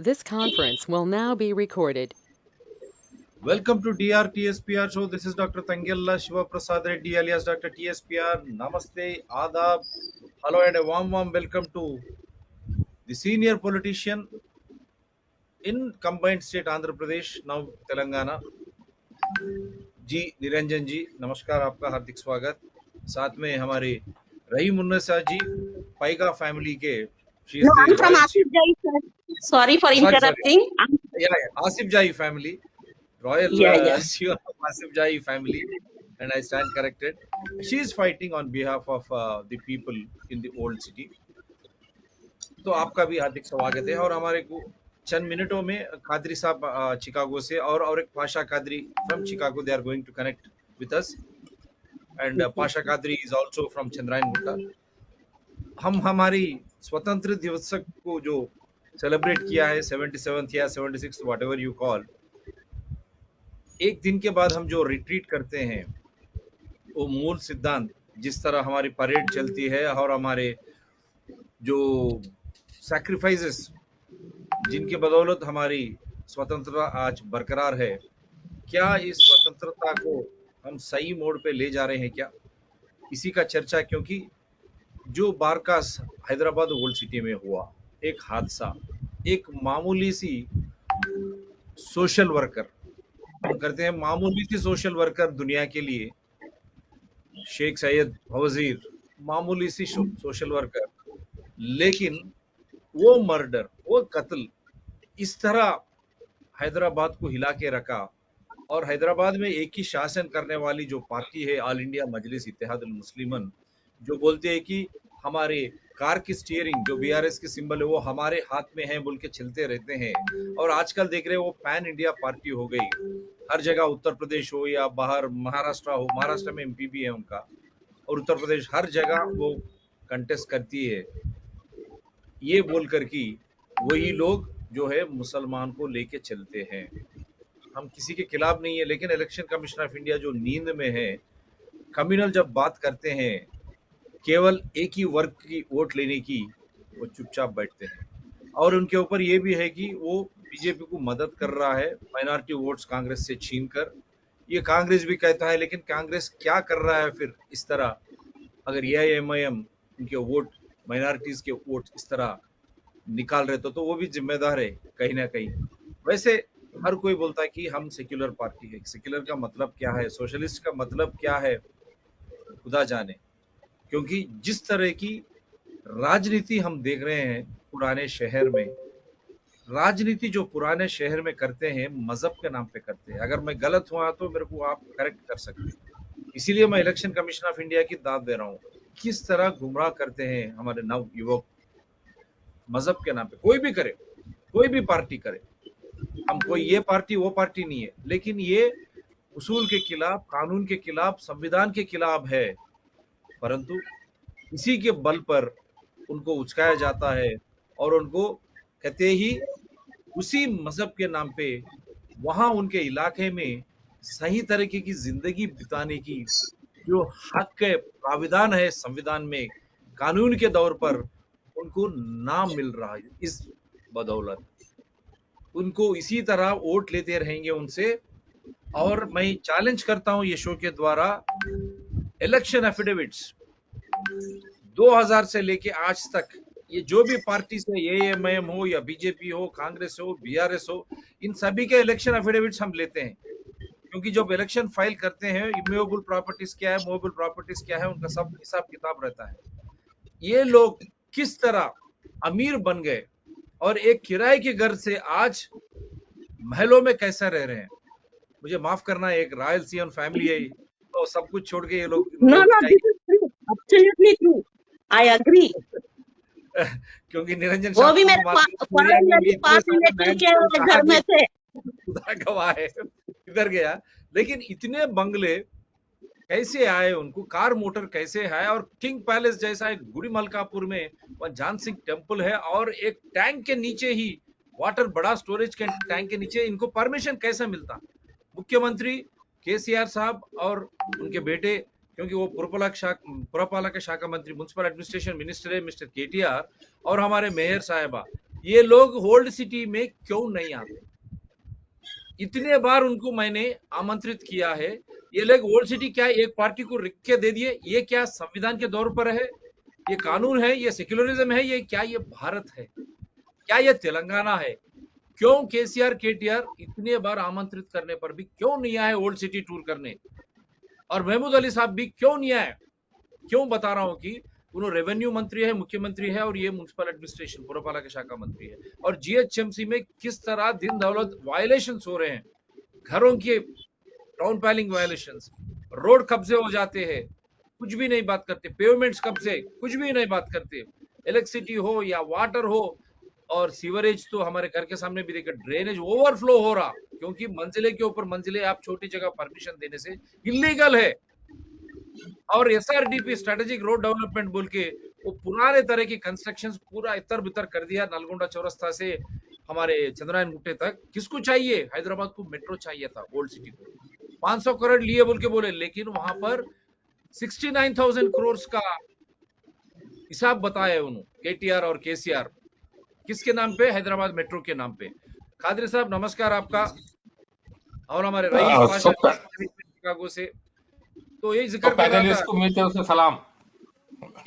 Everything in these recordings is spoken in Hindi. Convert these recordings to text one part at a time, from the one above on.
This conference will now be recorded. Welcome to DRTSPR show. This is Dr. Tangella Shiva Prasad Reddy alias Dr. TSPR. Namaste, Adab, hello, and a warm welcome to the senior politician in combined state Andhra Pradesh, now Telangana, जी निरंजन जी. नमस्कार, आपका हार्दिक स्वागत. साथ में हमारे रहीम उन्नसा जी, पाइका फैमिली के, she No, is the I'm from royal chief. Asif Jai, sir. Sorry for Sorry. interrupting. Yeah, Asif Jai family, royal Yeah. CEO of Asif Jai family, and I stand corrected. She is fighting on behalf of the people in the old city. तो आपका भी हार्दिक स्वागत है. और हमारे को चंद मिनटों में कादरी साहब शिकागो से और एक Pasha Qadri from Chicago, they are going to connect with us, and Pasha Qadri is also from Chandrayangutta. हम हमारी स्वतंत्र दिवस को जो सेलिब्रेट किया है 77th या 76th what ever you call, एक दिन के बाद हम जो रिट्रीट करते हैं, वो मूल सिद्धांत जिस तरह हमारी परेड चलती है और हमारे जो सैक्रिफाइसेस जिनके बदौलत हमारी स्वतंत्रता आज बरकरार है, क्या इस स्वतंत्रता को हम सही मोड़ पे ले जा रहे हैं क्या, इसी का चर्चा. क्योंकि जो बारकास हैदराबाद ओल्ड सिटी में हुआ एक हादसा, एक मामूली सी सोशल वर्कर, हम करते हैं मामूली सी सोशल वर्कर दुनिया के लिए, शेख सैयद वजीर, मामूली सी सोशल वर्कर, लेकिन वो मर्डर, वो कत्ल इस तरह हैदराबाद को हिला के रखा. और हैदराबाद में एक ही शासन करने वाली जो पार्टी है, ऑल इंडिया मजलिस इत्तेहादुल मुस्लिमन, जो बोलते हैं कि हमारे कार की स्टीयरिंग जो बीआरएस के सिंबल है वो हमारे हाथ में है बोल के चलते रहते हैं. और आजकल देख रहे हैं वो पैन इंडिया पार्टी हो गई. हर जगह, उत्तर प्रदेश हो या बाहर महाराष्ट्र हो, महाराष्ट्र में एमपी भी है उनका, और उत्तर प्रदेश, हर जगह वो कंटेस्ट करती है, ये बोलकर कि वही लोग जो है मुसलमान को लेके चलते हैं. हम किसी के खिलाफ नहीं है, लेकिन इलेक्शन कमीशन ऑफ इंडिया जो नींद में है, कम्युनल जब बात करते हैं केवल एक ही वर्ग की वोट लेने की, वो चुपचाप बैठते हैं. और उनके ऊपर ये भी है कि वो बीजेपी को मदद कर रहा है माइनॉरिटी वोट्स कांग्रेस से छीन कर. ये कांग्रेस भी कहता है, लेकिन कांग्रेस क्या कर रहा है फिर इस तरह, अगर एआईएमआईएम उनके वोट, माइनॉरिटीज के वोट इस तरह निकाल रहे तो वो भी जिम्मेदार है कहीं ना कहीं. वैसे हर कोई बोलता है कि हम सेक्युलर पार्टी है. सेक्युलर का मतलब क्या है, सोशलिस्ट का मतलब क्या है, खुदा जाने. क्योंकि जिस तरह की राजनीति हम देख रहे हैं पुराने शहर में, राजनीति जो पुराने शहर में करते हैं मजहब के नाम पे करते हैं. अगर मैं गलत हुआ तो मेरे को आप करेक्ट कर सकते हैं. इसीलिए मैं इलेक्शन कमीशन ऑफ इंडिया की दाद दे रहा हूँ. किस तरह गुमराह करते हैं हमारे नव युवक मजहब के नाम पे. कोई भी करे, कोई भी पार्टी करे, हम कोई ये पार्टी वो पार्टी नहीं है, लेकिन ये उसूल के खिलाफ, कानून के खिलाफ, संविधान के खिलाफ है. परंतु इसी के बल पर उनको उचकाया जाता है और उनको कहते ही उसी मजहब के नाम पे वहां उनके इलाके में सही तरीके की जिंदगी बिताने की जो हक है, प्राविधान है संविधान में, कानून के दौर पर उनको नाम मिल रहा है. इस बदौलत उनको इसी तरह वोट लेते रहेंगे उनसे. और मैं चैलेंज करता हूं ये शो के द्वारा, इलेक्शन एफिडेविट्स 2000 से लेके आज तक ये जो भी पार्टी से एआईएमआईएम हो या बीजेपी हो, कांग्रेस हो, बीआरएस हो, इन सभी के इलेक्शन एफिडेविट्स हम लेते हैं. क्योंकि जब इलेक्शन फाइल करते हैं, इमूवेबल प्रॉपर्टीज क्या है, मूवेबल प्रॉपर्टीज क्या है, उनका सब हिसाब किताब रहता है. ये लोग किस तरह अमीर बन गए और एक किराए के घर से आज महलों में कैसे रह रहे हैं. मुझे माफ करना, एक रॉयल सियन फैमिली है तो सब कुछ छोड़ के ये लोग No, this is true. Absolutely true. I agree. क्योंकि निरंजन वो भी शास्त्री मेरे पास रिलेटिव के घर में थे. खुदा गवाह है, इधर गया. लेकिन इतने बंगले कैसे आए उनको, कार मोटर कैसे है, और किंग पैलेस जैसा एक गुड़ी मलकापुर में वहाँ जान सिंह टेम्पल है, और एक टैंक के नीचे ही वाटर, बड़ा स्टोरेज के टैंक के नीचे इनको परमिशन कैसे मिलता. मुख्यमंत्री केसीआर साहब और उनके बेटे, क्योंकि वो पुरपालक शाखा मंत्री, म्युनिसिपल एडमिनिस्ट्रेशन मिनिस्टर है मिस्टर केटीआर, और हमारे मेयर साहिबा, ये लोग ओल्ड सिटी में क्यों नहीं आते? इतने बार उनको मैंने आमंत्रित किया है। ये लोग ओल्ड सिटी क्या एक पार्टी को लिख के दे दिए? ये क्या संविधान के दौर पर है? ये कानून है? ये सेक्युलरिज्म है? ये क्या ये भारत है? क्या ये तेलंगाना है? क्यों केसीआर केटीआर इतने बार आमंत्रित करने पर भी क्यों नहीं आए ओल्ड सिटी टूर करने? और महमूद अली साहब भी क्यों नहीं आए? क्यों बता रहा हूं कि उन्होंने रेवेन्यू मंत्री है, मुख्यमंत्री है और ये म्युनिसिपल एडमिनिस्ट्रेशन पुरपालक शाखा मंत्री है। और जीएचएमसी में किस तरह दिन दौलत वायलेशन हो रहे हैं, घरों के टाउन प्लानिंग वायलेशंस, रोड कब्जे हो जाते हैं, कुछ भी नहीं बात करते, पेवमेंट्स कब्जे, कुछ भी नहीं बात करते, इलेक्ट्रिसिटी हो या वाटर हो, और सीवरेज तो हमारे घर के सामने भी देखिए ड्रेनेज ओवरफ्लो हो रहा, क्योंकि मंजिले के ऊपर मंजिले आप छोटी जगह परमिशन देने से इलीगल है। और एसआरडीपी स्ट्रेटेजिक रोड डेवलपमेंट बोल के वो पुराने तरह की कंस्ट्रक्शंस पूरा इतर बितर कर दिया, नलगोंडा चौरस्ता से हमारे चंद्रायन गुट्टे तक। किसको चाहिए? हैदराबाद को मेट्रो चाहिए था, ओल्ड सिटी को 500 करोड़ लिए बोल के बोले, लेकिन वहां पर 69,000 करोड़ का हिसाब बताया उन्होंने, केटीआर और केसीआर। किसके नाम पे? हैदराबाद मेट्रो के नाम पे। खादरी साहब नमस्कार आपका, और हमारे रईस पाशा सब शिकागो से। तो यही सब जिक्र कर रहा था, पैनलिस्ट को मेरी तरफ से सलाम।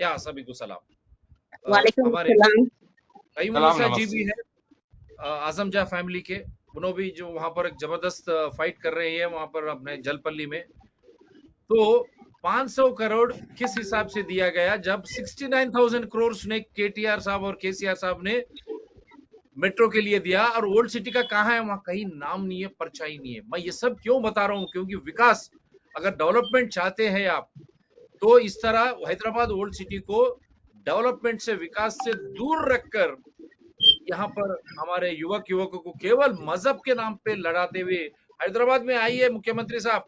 या सभी को सलाम। वालेकुम हमारे सलाम। रहीम सलाम अली जी नमस्ते। भी है आजम जा फैमिली के, उन्होंने भी जो वहां पर एक जबरदस्त फाइट कर रहे हैं वहां पर अपने जलपल्ली में। तो 500 करोड़ किस हिसाब से दिया गया जब 69,000 करोड़ ने केटीआर साहब और केसीआर साहब ने मेट्रो के लिए दिया, और ओल्ड सिटी का कहाँ है? वहां कहीं नाम नहीं है, परछाई नहीं है। मैं ये सब क्यों बता रहा हूँ? क्योंकि विकास, अगर डेवलपमेंट चाहते हैं आप, तो इस तरह हैदराबाद ओल्ड सिटी को डेवलपमेंट से, विकास से दूर रखकर यहाँ पर हमारे युवकों को केवल मजहब के नाम पे लड़ाते हुए, हैदराबाद में आइए मुख्यमंत्री साहब,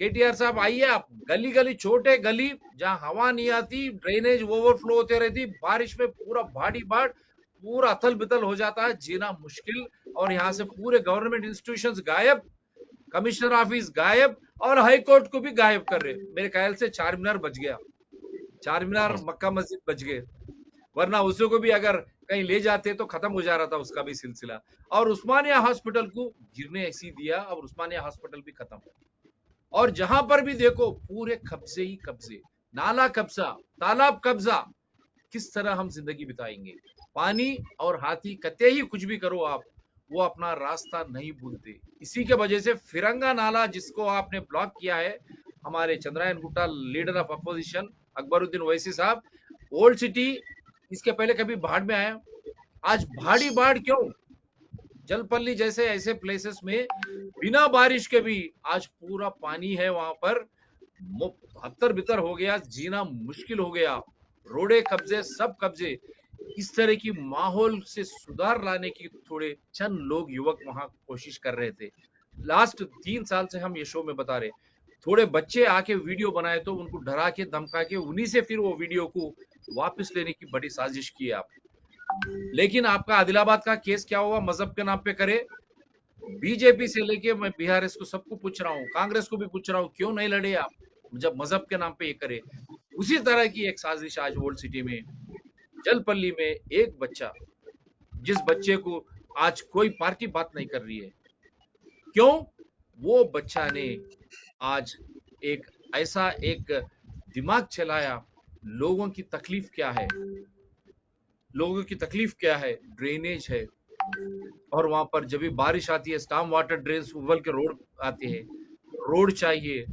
केटीआर साहब आइए आप, गली गली, छोटे गली जहां हवा नहीं आती, ड्रेनेज ओवरफ्लो होते रहती, बारिश में पूरा भाड़ी बाढ़, पूरा अथल बिथल हो जाता है, जीना मुश्किल। और यहाँ से पूरे गवर्नमेंट इंस्टीट्यूशंस गायब, कमिश्नर ऑफिस गायब, और हाई कोर्ट को भी गायब कर रहे। मेरे ख्याल से चार मीनार बच गया, चार मीनार मक्का मस्जिद बच गए, वरना उसको को भी अगर कहीं ले जाते तो खत्म हो जा रहा था उसका भी सिलसिला। और उस्मानिया हॉस्पिटल को गिरने ऐसी दिया, और उस्मानिया हॉस्पिटल भी खत्म। और जहां पर भी देखो पूरे कब्जे ही कब्जे, नाला कब्जा, तालाब कब्जा। किस तरह हम जिंदगी बिताएंगे? पानी और हाथी, कते ही कुछ भी करो आप, वो अपना रास्ता नहीं भूलते। इसी के वजह से फिरंगा नाला जिसको आपने ब्लॉक किया है, हमारे Chandrayangutta leader of opposition Akbaruddin Owaisi sahab, old city इसके पहले कभी बाढ़ में आया? आज भाड़ी बाढ़ क्यों? जलपल्ली जैसे ऐसे प्लेसेस में बिना बारिश के भी आज पूरा पानी है, वहां पर हत्तर बितर हो गया, जीना मुश्किल हो गया, रोडे कब्जे, सब कब्जे। इस तरह की माहौल से सुधार लाने की थोड़े चंद लोग युवक वहां कोशिश कर रहे थे। लास्ट 3 साल से हम ये शो में बता रहे, थोड़े बच्चे आके वीडियो बनाए तो उनको डरा के धमका के उन्हीं से फिर वो वीडियो को वापस लेने की बड़ी साजिश की आप। लेकिन आपका आदिलाबाद का केस क्या हुआ? मजहब के नाम पे करे। बीजेपी से लेके मैं बीआरएस को सबको पूछ रहा हूँ, कांग्रेस को भी पूछ रहा हूँ, क्यों नहीं लड़े आप जब मजहब के नाम पे ये करे? उसी तरह की एक साजिश आज ओल्ड सिटी में जलपल्ली में एक बच्चा, जिस बच्चे को आज कोई पार्टी बात नहीं कर रही है, क्यों? वो बच्चा ने आज एक ऐसा एक दिमाग चलाया, लोगों की तकलीफ क्या है, लोगों की तकलीफ क्या है, ड्रेनेज है, और वहां पर जब भी बारिश आती है स्टॉर्म वाटर ड्रेन उबल के रोड आते हैं, रोड चाहिए,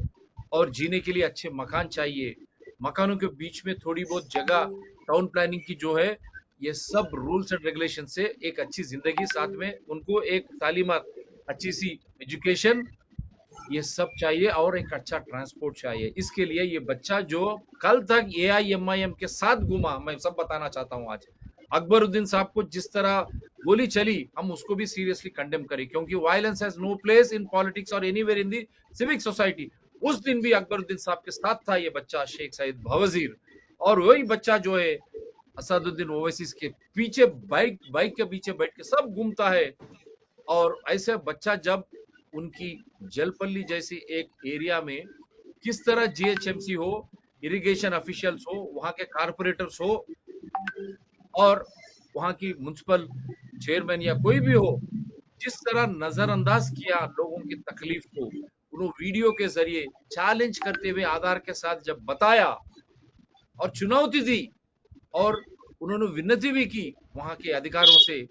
और जीने के लिए अच्छे मकान चाहिए, मकानों के बीच में थोड़ी बहुत जगह, टाउन प्लानिंग की जो है, ये सब रूल्स एंड रेगुलेशन से एक अच्छी जिंदगी, साथ में उनको एक तालीमात, अच्छी सी एजुकेशन, ये सब चाहिए, और एक अच्छा ट्रांसपोर्ट चाहिए। इसके लिए ये बच्चा जो कल तक एआईएमआईएम के साथ घूमा, मैं सब बताना चाहता हूँ आज अकबरुद्दीन साहब को जिस तरह गोली चली, हम उसको भी सीरियसली कंडेम करें, क्योंकि violence has no place in politics और anywhere in the civic society. उस दिन भी अकबरुद्दीन साहब के साथ था ये बच्चा शेख सईद भवजीर, और वही बच्चा जो है असदुद्दीन ओवैसी के पीछे बाइक के पीछे बैठ के सब घूमता है। और ऐसे बच्चा जब उनकी जलपल्ली जैसी एक एरिया में किस तरह जीएचएमसी हो, इरिगेशन ऑफिशियल्स हो, वहां के कारपोरेटर्स हो, और वहां की म्युनिसिपल चेयरमैन या कोई भी हो, जिस तरह नजरअंदाज किया लोगों की तकलीफ को, उन्होंने वीडियो के जरिए चैलेंज करते हुए आधार के साथ जब बताया और चुनौती दी और उन्होंने विनती भी की वहां के अधिकारों से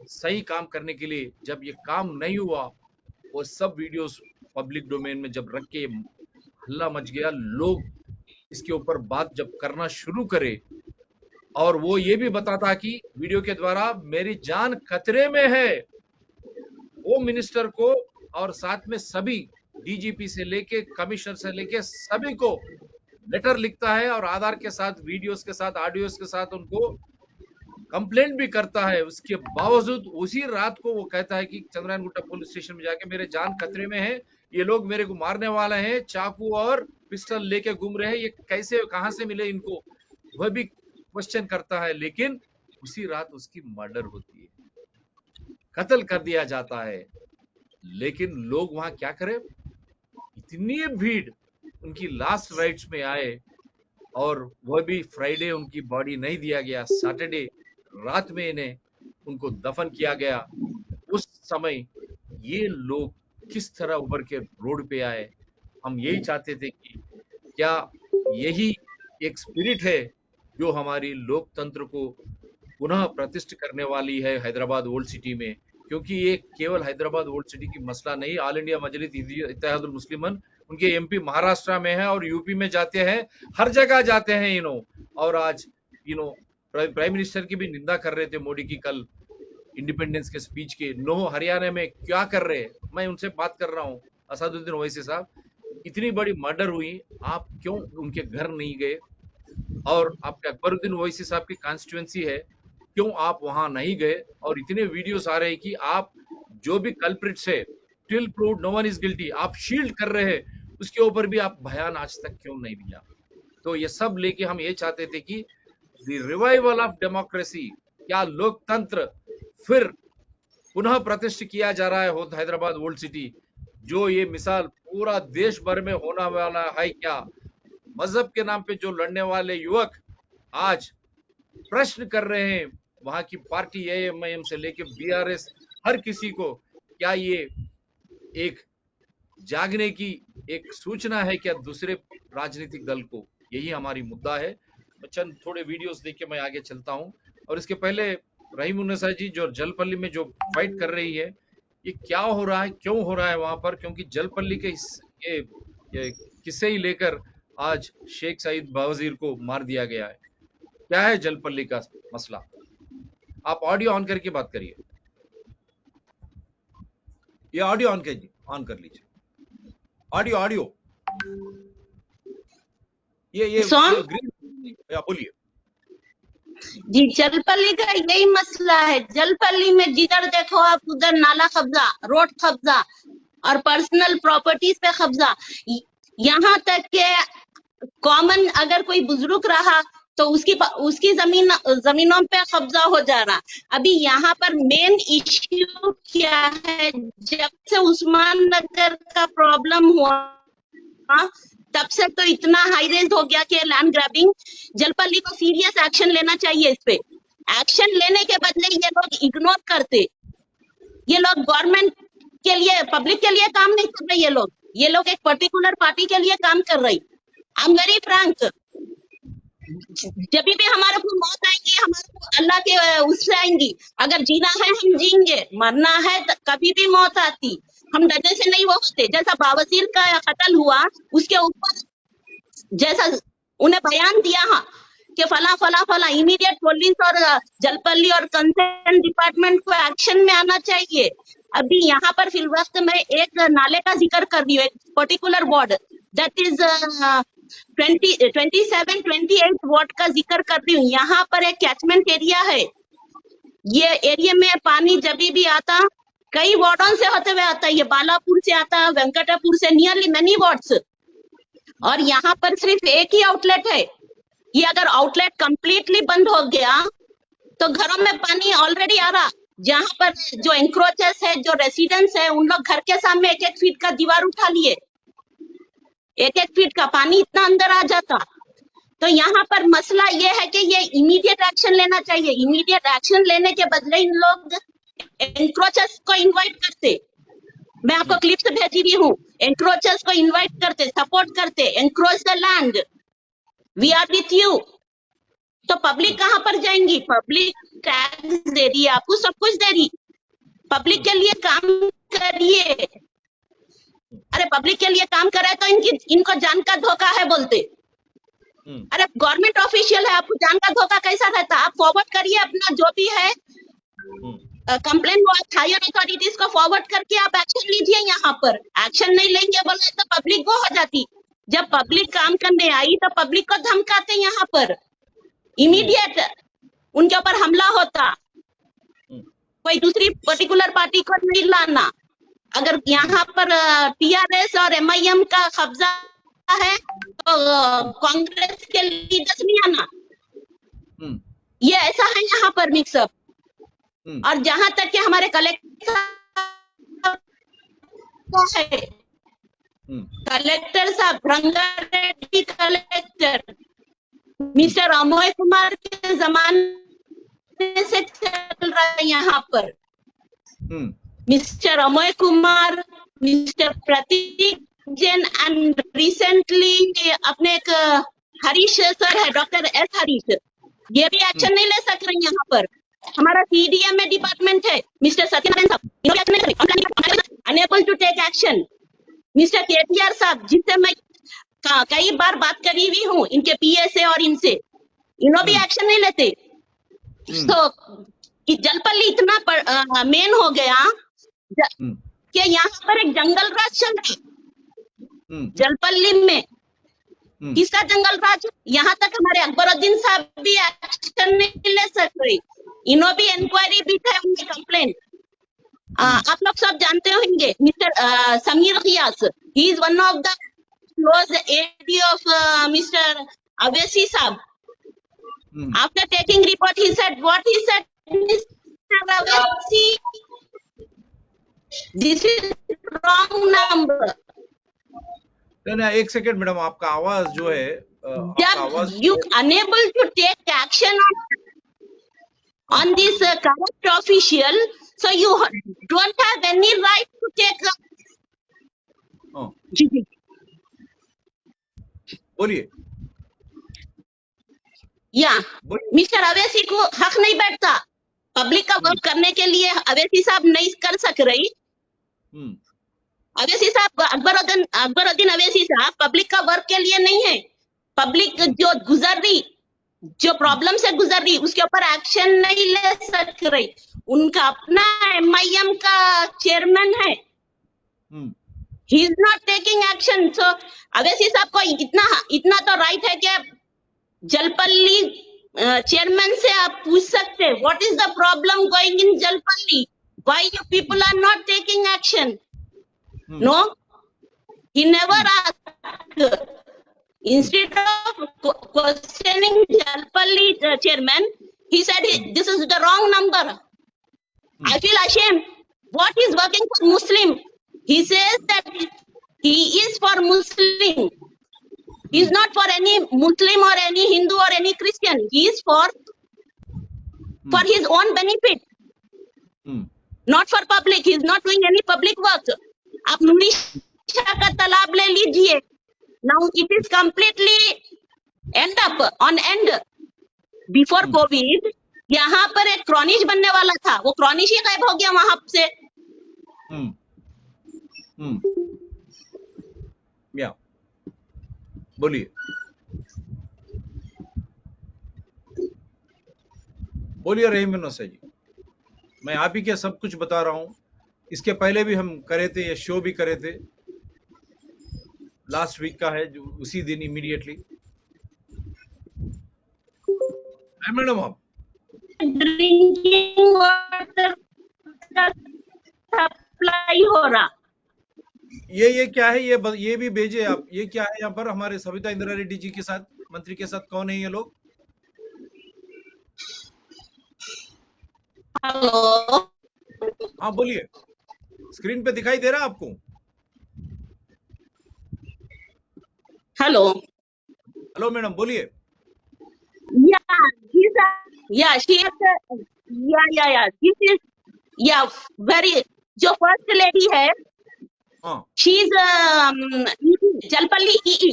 सही काम करने के लिए, जब ये काम नहीं हुआ, वो सब वीडियोस पब्लिक डोमेन में जब रख के हल्ला मच गया, लोग इसके ऊपर बात जब करना शुरू करे और वो ये भी बताता कि वीडियो के द्वारा मेरी जान खतरे में है, होम मिनिस्टर को और साथ में सभी डीजीपी से लेके कमिश्नर से लेके सभी को लेटर लिखता है और आधार के साथ वीडियोस के साथ ऑडियोस के साथ उनको कंप्लेंट भी करता है। उसके बावजूद उसी रात को वो कहता है कि चंद्रायन गुट्टा पुलिस स्टेशन में जाके मेरे जान खतरे में है, ये लोग मेरे को मारने वाले हैं, चाकू और पिस्टल लेके घूम रहे हैं, ये कैसे कहां से मिले इनको, वह भी क्वेश्चन करता है। लेकिन उसी रात उसकी मर्डर होती है, कत्ल कर दिया जाता है। लेकिन लोग वहां क्या करें, इतनी भीड़ उनकी लास्ट राइट्स में आए और वह भी फ्राइडे उनकी बॉडी नहीं दिया गया, सैटरडे रात में इन्हें उनको दफन किया गया। उस समय ये लोग किस तरह उभर के रोड पे आए, हम यही चाहते थे कि क्या यही एक स्पिरिट है जो हमारी लोकतंत्र को पुनः प्रतिष्ठित करने वाली है हैदराबाद ओल्ड सिटी में। क्योंकि ये केवल हैदराबाद ओल्ड सिटी की मसला नहीं, ऑल इंडिया मजलिस इत्तेहादुल मुस्लिमन उनके एमपी महाराष्ट्र में है और यूपी में जाते हैं, हर जगह जाते हैं और आज प्राइम मिनिस्टर की भी निंदा कर रहे थे मोदी की कल इंडिपेंडेंस के स्पीच के। हरियाणा में क्या कर रहे हैं, मैं उनसे बात कर रहा हूँ, असदुद्दीन ओवैसी साहब, इतनी बड़ी मर्डर हुई, आप क्यों उनके घर नहीं गए? और आपके अकबरुद्दीन ओवैसी साहब की कॉन्स्टिट्यूएंसी है, क्यों आप वहां नहीं गए? और इतने वीडियोस आ रहे हैं कि आप जो भी कल्प्रिट्स है, till proved no one is guilty, आप शील्ड कर रहे हैं, उसके ऊपर भी आप बयान आज तक क्यों नहीं दिया? तो ये सब लेके हम ये चाहते थे कि द रिवाइवल ऑफ डेमोक्रेसी, क्या लोकतंत्र फिर पुनः प्रतिष्ठित किया जा रहा है हैदराबाद ओल्ड सिटी, जो ये मिसाल पूरा देश भर में होने वाला है क्या? मजहब के नाम पे जो लड़ने वाले युवक आज प्रश्न कर रहे हैं वहां की पार्टी एएमआईएम से लेके बीआरएस, हर किसी को, क्या ये एक जागने की एक सूचना है क्या दूसरे राजनीतिक दल को? यही हमारी मुद्दा है। चंद थोड़े वीडियोस देख के मैं आगे चलता हूं। और इसके पहले रहीम उन्नसा जी जो जलपल्ली में जो फाइट कर रही है, ये क्या हो रहा है, क्यों हो रहा है वहां पर? क्योंकि जलपल्ली के ये किस्से ही लेकर आज शेख सईद बावजीर को मार दिया गया है। क्या है जलपल्ली का मसला? आप ऑडियो ऑन करके बात करिए, ये ऑडियो ऑन कर लीजिए, ऑडियो ये सॉन्ग ग्रीन, बोलिए। जी, जलपल्ली का यही मसला है। जलपल्ली में जिधर देखो आप उधर नाला कब्जा, रोड कब्जा और पर्सनल प्रॉपर्टीज पे कब्जा। यहाँ तक के कॉमन अगर कोई बुजुर्ग रहा तो उसकी जमीनों पे कब्जा हो जा रहा। अभी यहाँ पर मेन इश्यू क्या है, जब से उस्मान नगर का प्रॉब्लम हुआ तब से तो इतना हाई रेंज हो गया कि लैंड ग्रैबिंग, जलपल्ली को सीरियस एक्शन लेना चाहिए इस पे। एक्शन लेने के बदले ये लोग इग्नोर करते। ये लोग गवर्नमेंट के लिए, पब्लिक के लिए काम नहीं कर रहे। ये लोग एक पर्टिकुलर पार्टी के लिए काम कर रही। आई एम वेरी फ्रैंक, जब भी हमारे को मौत आएंगी, हमारे को अल्लाह के उससे आएंगी। अगर जीना है हम जीएंगे, मरना है तो कभी भी मौत आती, हम डरने से नहीं वो होते। जैसा बावजीर का कत्ल हुआ, उसके ऊपर जैसा उन्हें बयान दिया कि फला फला फला, इमीडिएट पुलिस और जलपल्ली और कंसर्न डिपार्टमेंट को एक्शन में आना चाहिए। अभी यहाँ पर फिल वक्त में एक नाले का जिक्र कर रही हूँ, एक particular ward that is 27-28 ward का जिक्र कर रही हूँ। यहाँ पर एक कैचमेंट एरिया है। ये एरिया में पानी जब भी आता, कई वार्डों से होते हुए आता है। ये बालापुर से आता है, वेंकटापुर से, नियरली मेनी वार्ड्स। और यहाँ पर सिर्फ एक ही आउटलेट है। ये अगर आउटलेट कंप्लीटली बंद हो गया तो घरों में पानी ऑलरेडी आ रहा। जहां पर जो एंक्रोचेस है, जो रेसिडेंट्स है, उन लोग घर के सामने 1-1 फीट का दीवार उठा लिए। 1-1 फीट का पानी इतना अंदर आ जाता। तो यहाँ पर मसला ये है कि ये इमीडिएट एक्शन लेना चाहिए। इमीडिएट एक्शन लेने के बदले इन लोग एंक्रोचर्स को इनवाइट करते। मैं आपको क्लिप्स भेजी भी हूँ। एंक्रोचर्स को इनवाइट करते, सपोर्ट करते, encroach the land, we are with you. तो पब्लिक कहाँ पर जाएंगी? पब्लिक टैक्स दे रही है, आपको सब कुछ दे रही। पब्लिक के लिए काम करिए। अरे पब्लिक के लिए काम करे तो इनको जान का धोखा है बोलते। अरे गवर्नमेंट ऑफिशियल है, आपको जान का धोखा कैसा रहता? आप फॉरवर्ड करिए अपना जो भी है कंप्लेन, वो आप हायर अथॉरिटीज को फॉरवर्ड करके आप एक्शन लीजिए। यहाँ पर एक्शन नहीं लेंगे बोले तो पब्लिक वो हो जाती। जब पब्लिक काम करने आई तो पब्लिक को धमकाते। यहाँ पर इमीडिएट उनके ऊपर हमला होता। कोई दूसरी पर्टिकुलर पार्टी को नहीं लाना। अगर यहाँ पर टीआरएस और एमआईएम का कब्जा है तो कांग्रेस के लीडर्स नहीं आना। ये ऐसा है यहाँ पर मिक्सअप। और जहां तक कि हमारे कलेक्टर है, कलेक्टर साहब रंगारेड्डी कलेक्टर मिस्टर अमोय कुमार के जमाने से चल रहा है यहाँ पर। Mister Amoy Kumar, mister Prateek Jain and recently अपने एक हरीश सर है, डॉक्टर एस हरीश, ये भी एक्शन नहीं ले सक रहे यहाँ पर। हमारा सीडीएम में डिपार्टमेंट है mister Satyanarayana sahab, unable to take action. Mister KTR sahab, जिससे मैं कई बार बात करी हुई हूँ, इनके पीएसए और इनसे, इन्हों भी एक्शन नहीं लेते। तो जलपल्ली इतना मेन हो गया कि यहाँ पर एक जंगल राज चल रहा है जलपल्ली में। किसका जंगल राज? यहाँ तक हमारे अकबरुद्दीन साहब भी एक्शन नहीं ले सक रहे। इन्हों भी इंक्वायरी भी थे, उनकी कंप्लेंट आप लोग सब जानते होंगे। Mister Sameer Riyaz, he is one of the close aide of mister Owaisi साहब। After taking report he said what he said, mister Owaisi, this is wrong number. ना एक सेकंड मैडम, आपका आवाज जो है जब you unable to take action on this corrupt official, so you don't have any right to take बोलिए। या मिस्टर अवैसी को हक नहीं बैठता पब्लिक का वर्क करने के लिए। अवैसी साहब नहीं कर सक रही। अवैसी साहब, अकबरुद्दीन अवैसी साहब पब्लिक का वर्क के लिए नहीं है। पब्लिक जो गुजर रही, जो प्रॉब्लम से गुजर रही, उसके ऊपर एक्शन नहीं ले सक रही। उनका अपना एमआईएम का चेयरमैन है, he is not taking action. So Owaisi साहब को इतना तो राइट है कि जलपल्ली चेयरमैन से आप पूछ सकते, what is the problem going in Jalpally, why you people are not taking action? No, he never asked. Instead of questioning Jalpalli chairman, he said this is the wrong number. I feel ashamed. What is working for Muslim? He says that he is for Muslim. He is not for any Muslim or any Hindu or any Christian. He is for his own benefit, not for public. He is not doing any public work. आप नूरी शाह का तालाब ले लीजिए। Now it is completely end up on end. Before COVID, यहाँ पर एक क्रॉनिश बनने वाला था, वो क्रॉनिश ही गायब हो गया वहां से। या बोलिए, बोलिए रहीम नौसा जी। मैं आप ही के सब कुछ बता रहा हूँ। इसके पहले भी हम करे थे, ये शो भी करे थे, लास्ट वीक का है, जो उसी दिन इमीडिएटली। मैडम आप ड्रिंकिंग वाटर का सप्लाई हो रहा, ये क्या है? ये भी भेजे आप। ये क्या है यहाँ पर हमारे सविता इंदिरा रेड्डी जी के साथ, मंत्री के साथ? कौन है ये लोग? हेलो, हाँ बोलिए, स्क्रीन पे दिखाई दे रहा है आपको? हेलो, हेलो मैडम बोलिए। Yeah, she is yeah. This is yeah very जो फर्स्ट लेडी है हाँ शी इज जलपल्ली ई जी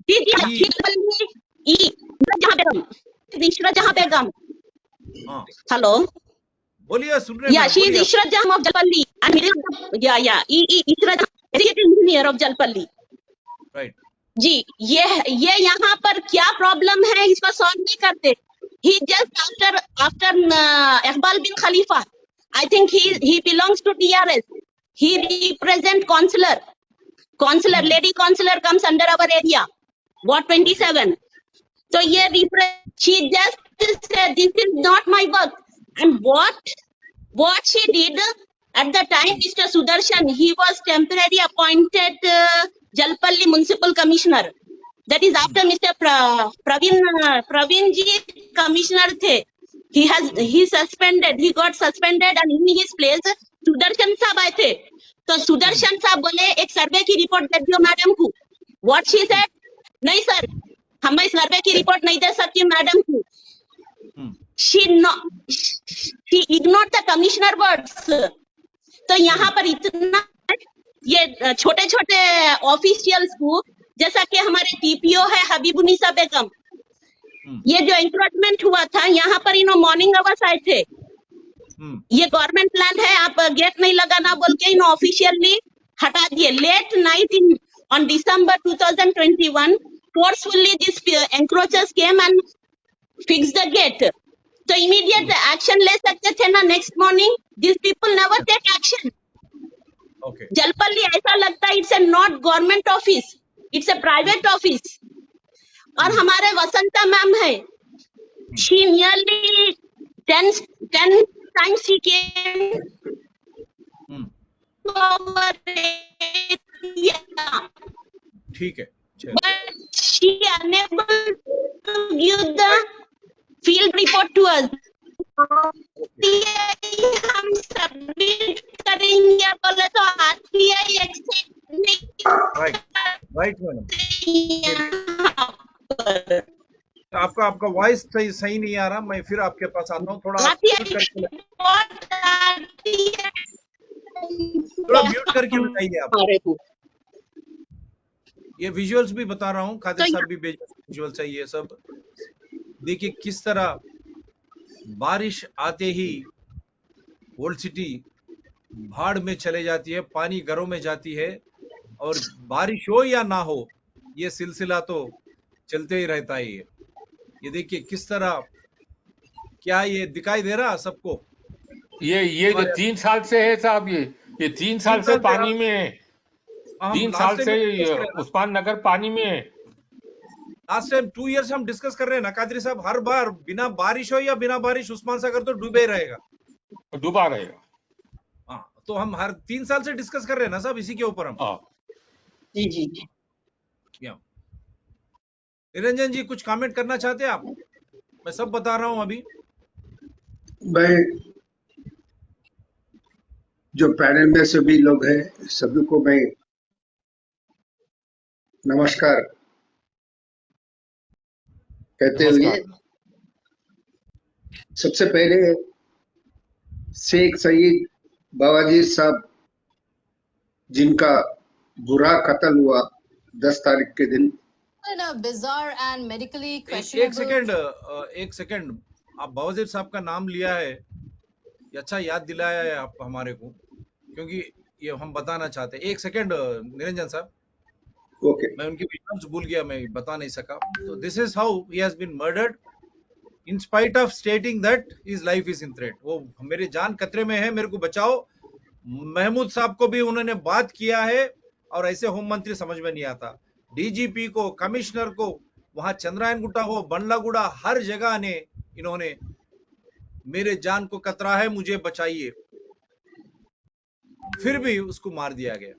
जी E she Jalpalli E Jahan Begum Ishrat जहां बेगम हाँ हेलो बोलिए, सुन रहे हैं yeah मैडम, she is बोलिए आप। इशरत जहां of Jalpalli and he is yeah Ishrat executive engineer of Jalpalli right. जी ये यहाँ पर क्या प्रॉब्लम है इसको सॉल्व नहीं करते he just after Iqbal bin Khalifa I think he belongs to TRS he represent councillor lady councillor comes under our area ward 27 so ये she just said this is not my work and what she did at the time Mr. Sudarshan he was temporarily appointed Jalpalli municipal commissioner that is after Mr. Praveen ji commissioner the he got suspended and in his place Sudarshan साहब आए थे तो सुदर्शन साहब बोले एक सर्वे की रिपोर्ट दे दियो मैडम को what she said नहीं सर हम इस सर्वे की रिपोर्ट नहीं दे सकती मैडम को she ignored the commissioner words तो यहाँ पर इतना ये छोटे छोटे ऑफिशियल्स को जैसा कि हमारे टीपीओ है हबीबुनिसा बेगम ये जो एंक्रोचमेंट हुआ था यहाँ पर इन्हों मॉर्निंग आवर्स आए थे ये गवर्नमेंट प्लान है आप गेट नहीं लगाना बोल के इन्हों ऑफिशियली हटा दिए late night in on December 2021 forcefully these encroachers came and fixed the gate तो immediate action ले सकते थे ना next morning these people never take action okay Jalpally ऐसा लगता है it's a not government office it's a private office और हमारे वसंता मैम है she nearly 10 times she came to our area ठीक है, चलिए। but she unable to give the field report to us हम सबमिट करेंगे बोले तो आरटीआई एक्सेप्ट नहीं राइट राइट मैडम। आपका वॉइस सही नहीं आ रहा, मैं फिर आपके पास आता हूँ। थोड़ा म्यूट करके बताइए आप। ये विजुअल्स भी बता रहा हूँ, खादिर साहब भी विजुअल चाहिए सब। देखिए किस तरह बारिश आते ही ओल्ड सिटी भाड़ में चले जाती है, पानी घरों में जाती है, और बारिश हो या ना हो ये सिलसिला तो चलते ही रहता है। ये देखिए किस तरह, क्या ये दिखाई दे रहा सबको? ये जो 3 साल से है साहब, ये 3 साल से पानी में है। 3 साल से उस्मान नगर पानी में है। लास्ट टाइम 2 इयर्स हम डिस्कस कर रहे हैं ना कादरी साहब, हर बार बिना बारिश हो या बिना बारिश उस्मान सागर तो डूबे रहेगा, डूबा रहेगा। हाँ, तो हम हर 3 साल से डिस्कस कर रहे हैं ना साहब इसी के ऊपर हम। जी निरंजन जी कुछ कमेंट करना चाहते हैं आप? मैं सब बता रहा हूं अभी। मैं जो पैनल में सभी लोग हैं सभी को मैं नमस्कार कहते हुए सबसे पहले शेख सईद बावाजीर साहब जिनका बुरा कत्ल हुआ 10 तारीख के दिन, एक सेकंड आप बावाजीर साहब का नाम लिया है, ये अच्छा याद दिलाया है आप हमारे को, क्योंकि ये हम बताना चाहते हैं। एक सेकंड निरंजन साहब, ओके, मैं उनकी विशेष भूल गया, मैं बता नहीं सका। तो this is how he has been murdered in spite of stating that his life is in threat. वो मेरी जान खतरे में है, मेरे को बचाओ। महमूद साहब को भी उन्होंने बात किया है, और ऐसे होम मंत्री समझ में नहीं आता। डीजीपी को, कमिश्नर को, वहां चंद्रायन गुट्टा हो, बंडलागुड़ा, हर जगह ने इन्होंने मेरे जान को खतरा है, मुझे बचाइए, फिर भी उसको मार दिया गया।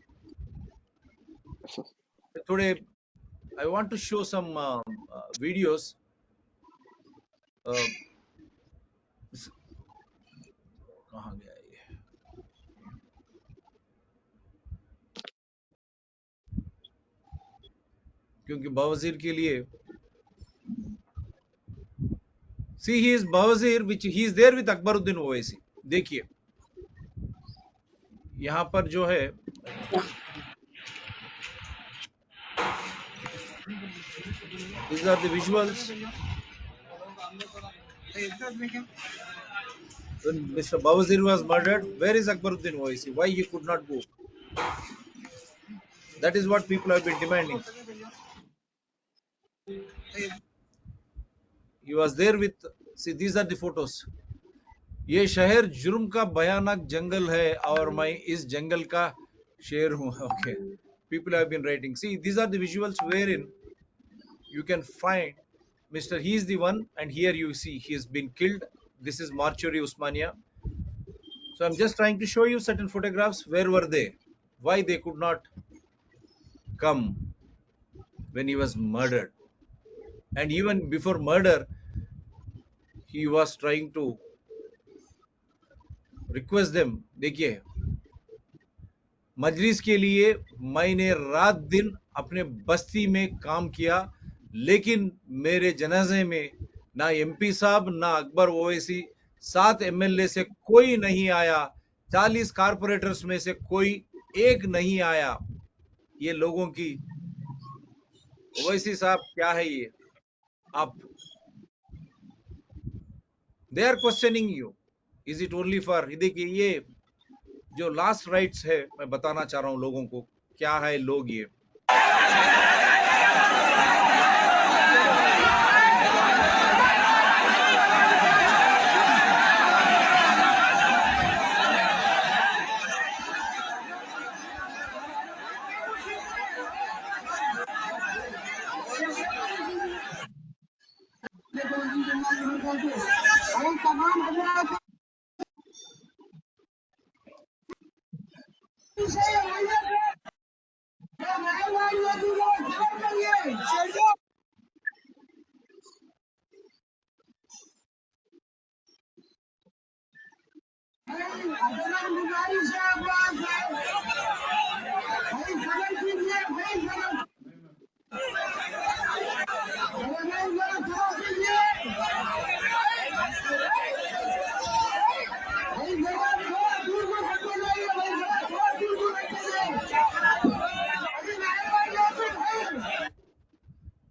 थोड़े I want to show some videos. कहाँ गया ये? क्योंकि बवासीर के लिए See, he is Bawazir, which he is there with Akbaruddin Owaisi. देखिए यहाँ पर जो है, these are the visuals. When Mr. Bawazir was murdered, where is Akbaruddin Owaisi? Why he could not go? That is what people have been demanding. He was there with, see, these are the photos. ये शहर जुर्म का भयानक जंगल है और मैं इस जंगल का शेर हूँ. Okay, people have been writing. See, these are the visuals wherein you can find Mr. He is the one, and here you see he has been killed. This is Mortuary Usmania. So I'm just trying to show you certain photographs. Where were they? Why they could not come when he was murdered? And even before murder, he was trying to request them. देखिए, मजलिस के लिए मैंने रात दिन अपने बस्ती में काम किया, लेकिन मेरे जनाजे में ना एमपी साहब ना अकबर ओवैसी, 7 एमएलए से कोई नहीं आया, 40 कारपोरेटर्स में से कोई एक नहीं आया. ये लोगों की, ओवैसी साहब क्या है ये? आप, they are questioning you, is it only for? देखिए ये जो लास्ट राइट्स है, मैं बताना चाह रहा हूं लोगों को क्या है लोग ये.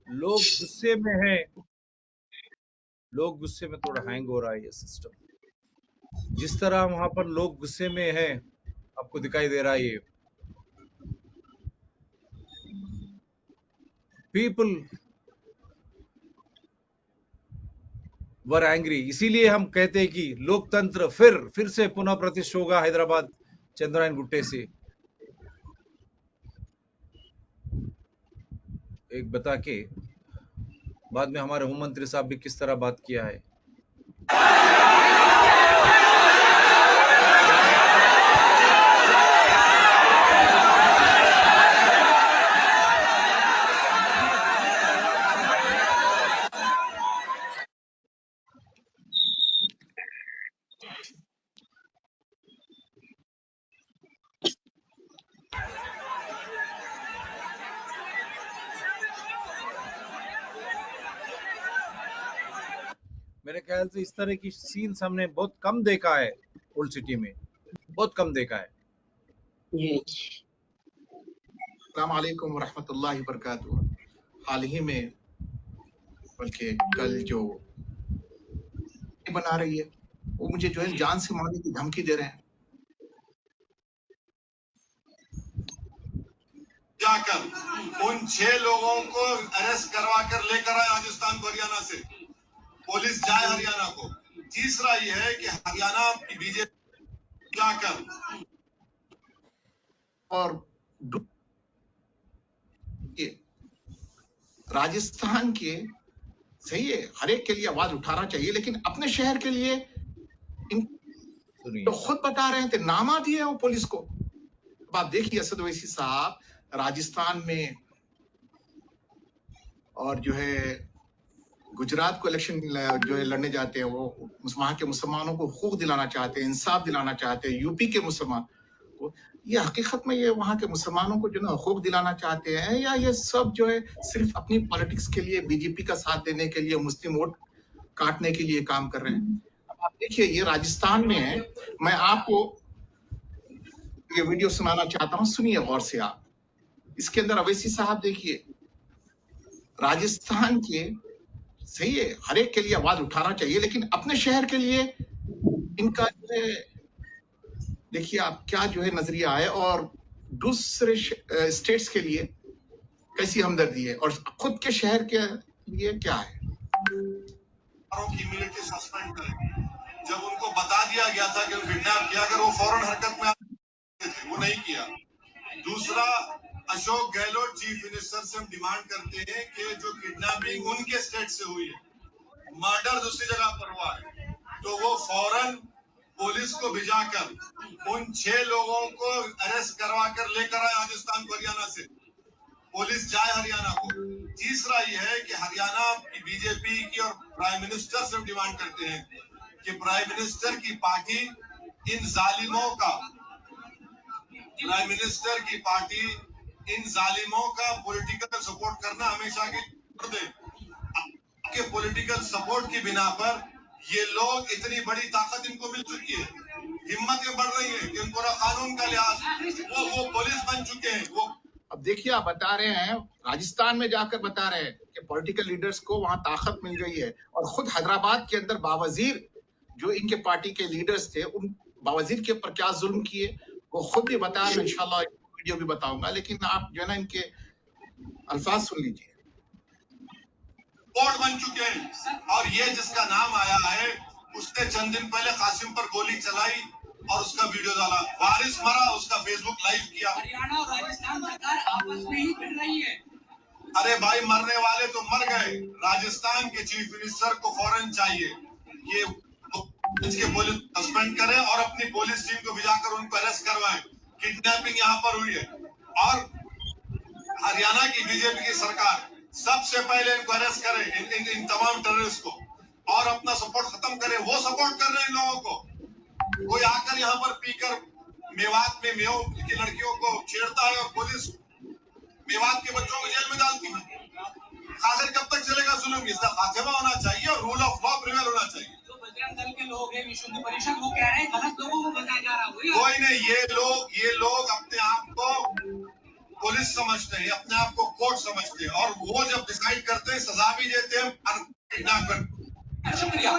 लोग गुस्से में हैं, लोग गुस्से में, थोड़ा हैंग हो रहा है ये सिस्टम. जिस तरह वहां पर लोग गुस्से में हैं, आपको दिखाई दे रहा है ये. People were angry. इसीलिए हम कहते हैं कि लोकतंत्र फिर से पुनः प्रतिष्ठित होगा हैदराबाद चंद्रायन गुट्टे से. एक बता के बाद में हमारे होम मंत्री साहब भी किस तरह बात किया है. मेरे ख्याल से इस तरह की सीन्स हमने बहुत कम देखा है ओल्ड सिटी में, बहुत कम देखा है. अस्सलाम वालेकुम रहमतुल्लाहि व बरकातुहू. हाल ही में, बल्कि कल जो बना रही है, वो मुझे जो है जान से मारने की धमकी दे रहे हैं. जाकर उन 6 लोगों को अरेस्ट करवा कर लेकर आए राजस्थान को, हरियाणा से. पुलिस जाए हरियाणा को. तीसरा ये है कि हरियाणा की बीजेपी जाकर और ये राजस्थान के, सही है, हर एक के लिए आवाज उठाना चाहिए, लेकिन अपने शहर के लिए तो खुद बता रहे थे, नामा दिए वो पुलिस को. अब आप देखिए असद ओवैसी साहब राजस्थान में और जो है गुजरात को इलेक्शन जो है लड़ने जाते हैं, वो वहां के मुसलमानों को हुकूक दिलाना चाहते हैं, इंसाफ दिलाना चाहते हैं. यूपी के मुसलमान को, ये हकीकत में ये वहां के मुसलमानों को जो है हुकूक दिलाना चाहते हैं, या ये सब जो है सिर्फ अपनी पॉलिटिक्स के लिए, बीजेपी का साथ देने के लिए, मुस्लिम वोट काटने के लिए काम कर रहे हैं। अब आप देखिए ये राजस्थान में है, मैं आपको ये वीडियो सुनाना चाहता हूँ, सुनिए गौर से आप। इसके अंदर अवैसी साहब देखिए, राजस्थान के सही है, हर एक के लिए आवाज उठाना चाहिए, लेकिन अपने शहर के लिए इनका जो है देखिए आप क्या जो है नजरिया है, और दूसरे स्टेट्स के लिए कैसी हमदर्दी है, और खुद के शहर के लिए क्या है। इमीडिएटली सस्पेंड करें। जब उनको बता दिया गया था कि किडनैप किया, अगर वो फौरन हरकत में आते थे, वो नहीं किया। दूसरा, अशोक गहलोत चीफ मिनिस्टर से हम डिमांड करते हैं कि जो किडनैपिंग उनके स्टेट से हुई है, मर्डर दूसरी जगह पर हुआ है, तो वो फौरन पुलिस को भिजाकर उन 6 लोगों को अरेस्ट करवा कर लेकर आए राजस्थान को, हरियाणा से। पुलिस जाए हरियाणा को। तीसरा ये है कि हरियाणा की बीजेपी की और प्राइम मिनिस्टर से हम डिमांड करते हैं कि प्राइम मिनिस्टर की पार्टी इन जालिमों का पॉलिटिकल सपोर्ट करना हमेशा के छोड़ दे। आपके पॉलिटिकल सपोर्ट की बिना पर ये लोग, इतनी बड़ी ताकत इनको मिल चुकी है, हिम्मत ये बढ़ रही है कि इनको कानून का लिहाज, वो पुलिस बन चुके हैं। वो अब देखिए आप बता रहे हैं, राजस्थान में जाकर बता रहे हैं कि पॉलिटिकल लीडर्स को वहां ताकत मिल गई है, और खुद हैदराबाद के अंदर बावजीर जो इनके पार्टी के लीडर्स थे, उन बावजीर के ऊपर क्या जुल्म किए वो खुद ही बता रहे हैं। इंशाल्लाह वीडियो भी बताऊंगा, लेकिन आप जो है ना इनके अल्फाज सुन लीजिए। बोर्ड बन चुके हैं, और ये जिसका नाम आया है उसने चंद दिन पहले कासिम पर गोली चलाई और उसका वीडियो डाला। वारिस मरा, उसका फेसबुक लाइव किया। हरियाणा और राजस्थान सरकार आपस में ही भिड़ रही है। अरे भाई, मरने वाले तो मर गए। राजस्थान के चीफ मिनिस्टर को फौरन चाहिए कि इसके पुलिस सस्पेंड करें और अपनी पुलिस टीम को भिजाकर उनको अरेस्ट करवाएं। किडनैपिंग यहाँ पर हुई है, और हरियाणा की बीजेपी की सरकार सबसे पहले इनको अरेस्ट करे, इन तमाम टेररिस्ट को, और अपना सपोर्ट खत्म करे। वो सपोर्ट कर रहे हैं इन लोगों को। कोई आकर यहाँ पर पीकर मेवात में मेयों की लड़कियों को छेड़ता है और पुलिस मेवात के बच्चों को जेल में डालती है। आखिर कब तक चलेगा जुल्म? इसका खात्मा होना चाहिए और रूल ऑफ लॉ प्रिवेल होना चाहिए। जो बजरंग दल के लोग हैं, विश्व हिंदू परिषद, वो कह रहे हैं गलत लोगों को बताया जा रहा है। कोई नहीं, ये लोग अपने आप को पुलिस समझते हैं, अपने आप को कोर्ट समझते हैं, और वो जब डिसाइड करते हैं सजा भी देते हैं। शुक्रिया।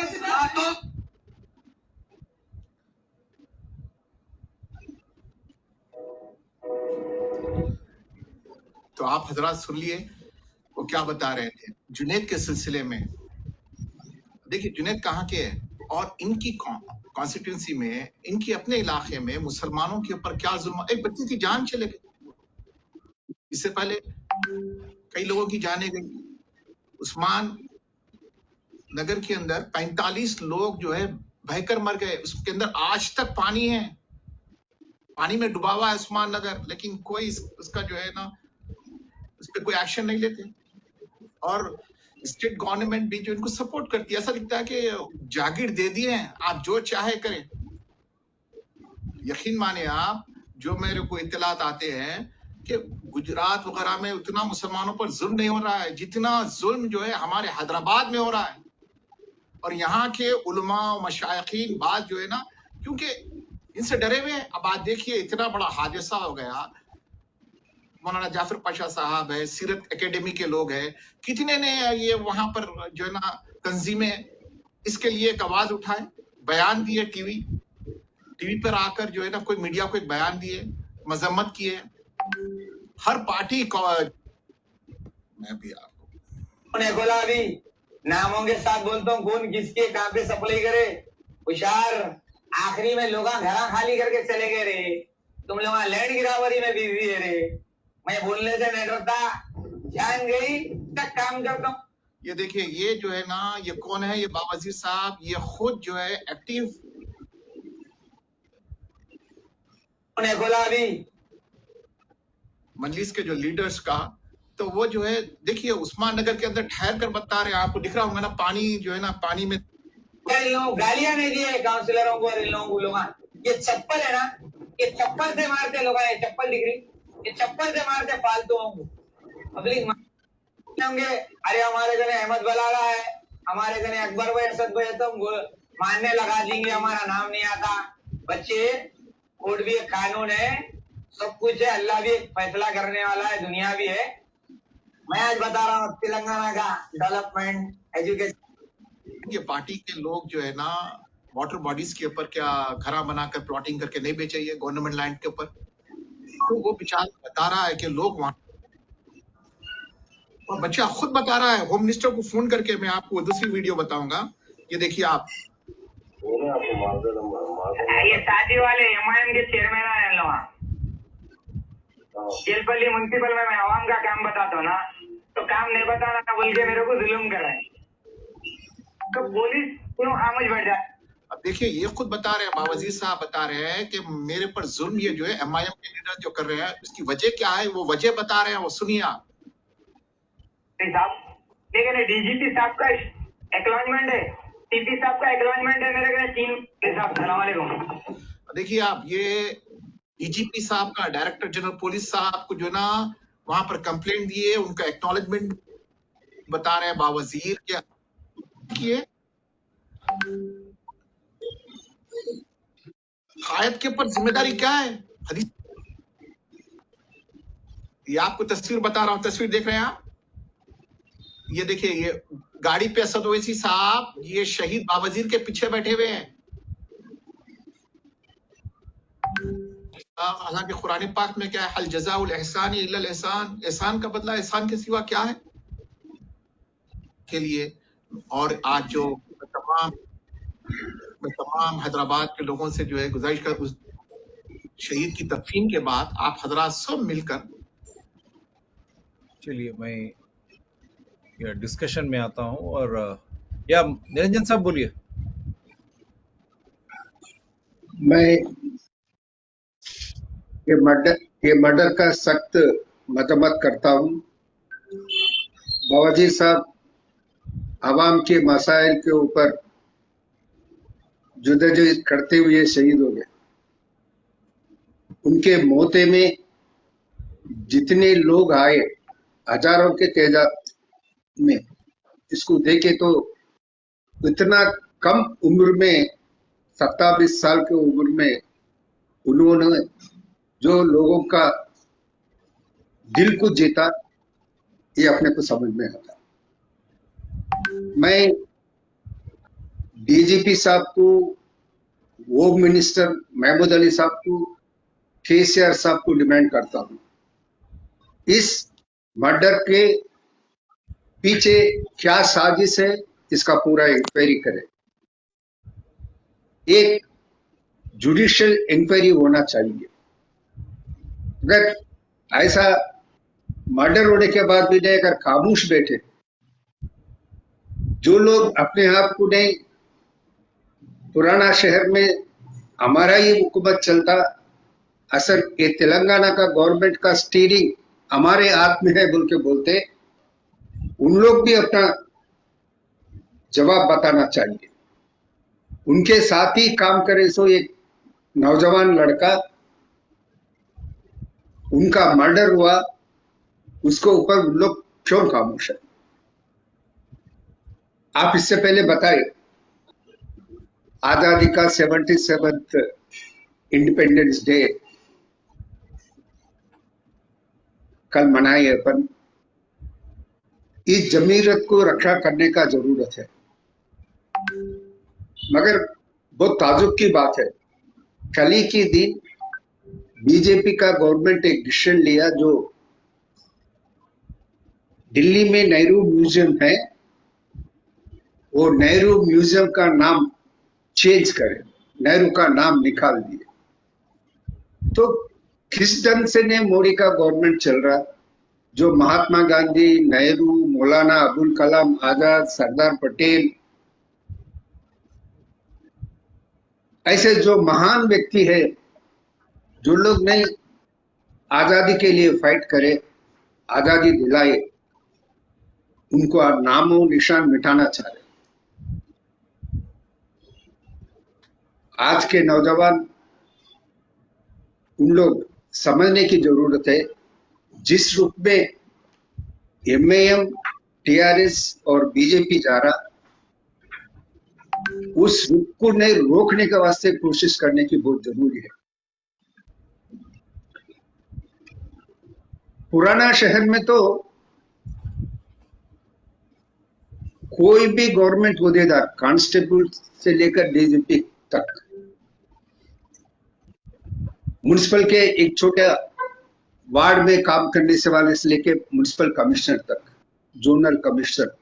तो आप हजरात सुन लिए वो क्या बता रहे थे जुनैद के सिलसिले में। देखिए जुनैद कहाँ के है, और इनकी कॉन्स्टिट्यूंसी में, इनके अपने इलाके में मुसलमानों के ऊपर क्या जुल्म। एक बच्चे की जान चले गई, इससे पहले कई लोगों की जाने गई। उस्मान नगर के अंदर 45 लोग जो है बहकर मर गए, उसके अंदर आज तक पानी है, पानी में डूबा हुआ है उस्मान नगर, लेकिन कोई उसका जो है ना उस पर कोई एक्शन नहीं लेते। और स्टेट गवर्नमेंट भी जो इनको सपोर्ट करती है, ऐसा दिखता है कि जागीर दे दिए हैं, आप जो चाहे करें। यकीन माने आप, जो मेरे को इत्तलात आते हैं कि गुजरात वगैरह में उतना मुसलमानों पर जुल्म नहीं हो रहा है जितना जुल्म जो है हमारे हैदराबाद में हो रहा है। और यहाँ के उलमा मशाइखीन बात जो है ना, क्योंकि इनसे डरे हुए हैं। अब आज देखिए इतना बड़ा हादसा हो गया, मौलाना जाफर पाशा साहब है, सीरत एकेडमी के लोग हैं, कितने ने ये वहां पर जो है ना तंजीमें इसके लिए एक आवाज उठाए, बयान दिए, टीवी पर आकर जो है ना कोई मीडिया को एक बयान दिए, मजम्मत किए। हर पार्टी को मैं भी आपको बोला अभी नामों के साथ बोलता हूँ, कौन किसके कहाँ पे सप्लाई करे। हुशार आखिरी में लोग घर खाली करके चले गए रे, तुम लोग लैंड गिरावरी में बिजी है रे। मैं बोलने से नहीं डरता, जान गई तक काम करता हूँ। ये देखिए ये जो है ना, ये कौन है, ये बाबाजी साहब, ये खुद जो है एक्टिव बोला अभी मजलिस के जो लीडर्स का, तो वो जो है देखिए उस्मान नगर के अंदर ठहर कर बता रहे हैं, आपको दिख रहा होगा ना पानी जो है ना, पानी में गालियां नहीं दिए काउंसिलरों को और इन लोगों को। ये चप्पल है ना, ये चप्पल से मारते लोग, ये चप्पल दिख रही, ये चप्पल से मारते फालतू को। पब्लिक होंगे अरे हमारे घर अहमद बलाला है, हमारे घने अकबर भाई असद भाई तो मानने लगा देंगे, हमारा नाम नहीं आता। बच्चे, कोर्ट भी एक कानून है, सब कुछ है, अल्लाह भी एक फैसला करने वाला है, दुनिया भी है। मैं आज बता रहा हूँ तेलंगाना का डेवलपमेंट, एजुकेशन। ये पार्टी के लोग जो है ना, वाटर बॉडीज के ऊपर क्या घरा बनाकर प्लॉटिंग करके नहीं बेचे ये गवर्नमेंट लैंड के ऊपर। तो वो बेचारा बता रहा है कि लोग वहां, और बच्चा खुद बता रहा है, होम मिनिस्टर को फोन करके। मैं आपको दूसरी वीडियो बताऊंगा, ये देखिए आप। ये शादी वाले एमआईएम के चेयरमैन है लोग, केलपल्ली म्युनिसिपल में मैं आवाम का काम बताता हूँ ना, तो काम नहीं बताना ना बोल के मेरे को जुल्म कराए, तो पुलिस क्यों आमज बढ़ जाए। अब देखिए, ये खुद बता रहे हैं, बावजीर साहब बता रहे हैं कि मेरे पर जुल्म ये जो है एमआईएम के लीडर जो कर रहे हैं, इसकी वजह क्या है, वो वजह बता रहे हैं, वो सुनिए आप। लेकिन डीजीपी साहब का एक्नॉलेजमेंट है, टीपी साहब का एक्नॉलेजमेंट है, मेरे घर 3 साहब। सलाम वालेकुम। देखिए आप, ये डीजीपी साहब का, डायरेक्टर जनरल पुलिस साहब को जो ना वहां पर कंप्लेंट दिए, उनका एक्नॉलेजमेंट बता रहे हैं बावजीर क्या किए। कायद के ऊपर जिम्मेदारी क्या है? हदीस, ये आपको तस्वीर बता रहा हूं, तस्वीर देख रहे हैं आप, ये देखिए, ये गाड़ी पे असद ओवैसी साहब, ये शहीद बावजीर के पीछे बैठे हुए हैं। हालांकि कुरान पाक में क्या है, हल जज़ाउल एहसान इल्लल एहसान, एहसान का बदला एहसान के सिवा क्या है के लिए। और आज जो तमाम हैदराबाद के लोगों से जो है गुजारिश कर, उस शहीद की तदफीन के बाद आप हजरात सब मिलकर, चलिए मैं या डिस्कशन में आता हूं। और या निरंजन साहब बोलिए। मैं ये मर्डर का सख्त मजम्मत करता हूं। बावजीर साहब आवाम के मसाइल के ऊपर जुदोजहद करते हुए शहीद हो गए। उनके मोहते में जितने लोग आए, हजारों के तादाद में, इसको देखे तो इतना कम उम्र में, 27 साल की उम्र में उन्होंने जो लोगों का दिल को जीता, ये अपने को समझ में आता। मैं डीजीपी साहब को, होम मिनिस्टर महमूद अली साहब को, केसीआर साहब को डिमांड करता हूं, इस मर्डर के पीछे क्या साजिश है, इसका पूरा इंक्वायरी करें। एक जुडिशियल इंक्वायरी होना चाहिए। अगर ऐसा मर्डर होने के बाद भी नहीं, अगर खामोश बैठे, जो लोग अपने आप को नहीं, पुराना शहर में हमारा ही हुकूमत चलता, असल ये तेलंगाना का गवर्नमेंट का स्टीयरिंग हमारे हाथ में है बोल के बोलते, उन लोग भी अपना जवाब बताना चाहिए। उनके साथ ही काम करे सो एक नौजवान लड़का, उनका मर्डर हुआ, उसको ऊपर उन लोग क्यों खामोश है? आप इससे पहले बताए, आजादी का 77th इंडिपेंडेंस डे कल मनाए अपन। इस जमीयत को रक्षा करने का जरूरत है। मगर बहुत ताजुब की बात है, कल ही के दिन बीजेपी का गवर्नमेंट एक डिसीजन लिया, जो दिल्ली में नेहरू म्यूजियम है, वो नेहरू म्यूजियम का नाम चेंज करे, नेहरू का नाम निकाल दिए। तो किस ढंग से ने मोदी का गवर्नमेंट चल रहा, जो महात्मा गांधी, नेहरू, मौलाना अबुल कलाम आजाद, सरदार पटेल, ऐसे जो महान व्यक्ति है, जो लोग नहीं आजादी के लिए फाइट करे, आजादी दिलाए, उनको नामो निशान मिटाना चाह रहे। आज के नौजवान, उन लोग समझने की जरूरत है, जिस रूप में एमआईएम, टीआरएस और बीजेपी जा रहा, उस रुख को नहीं रोकने के वास्ते कोशिश करने की बहुत जरूरी है। पुराना शहर में तो कोई भी गवर्नमेंट होदेदार, कांस्टेबल से लेकर डीजीपी तक, म्युनिसिपल के एक छोटे वार्ड में काम करने से वाले से लेकर म्युनिसिपल कमिश्नर तक, जोनल कमिश्नर,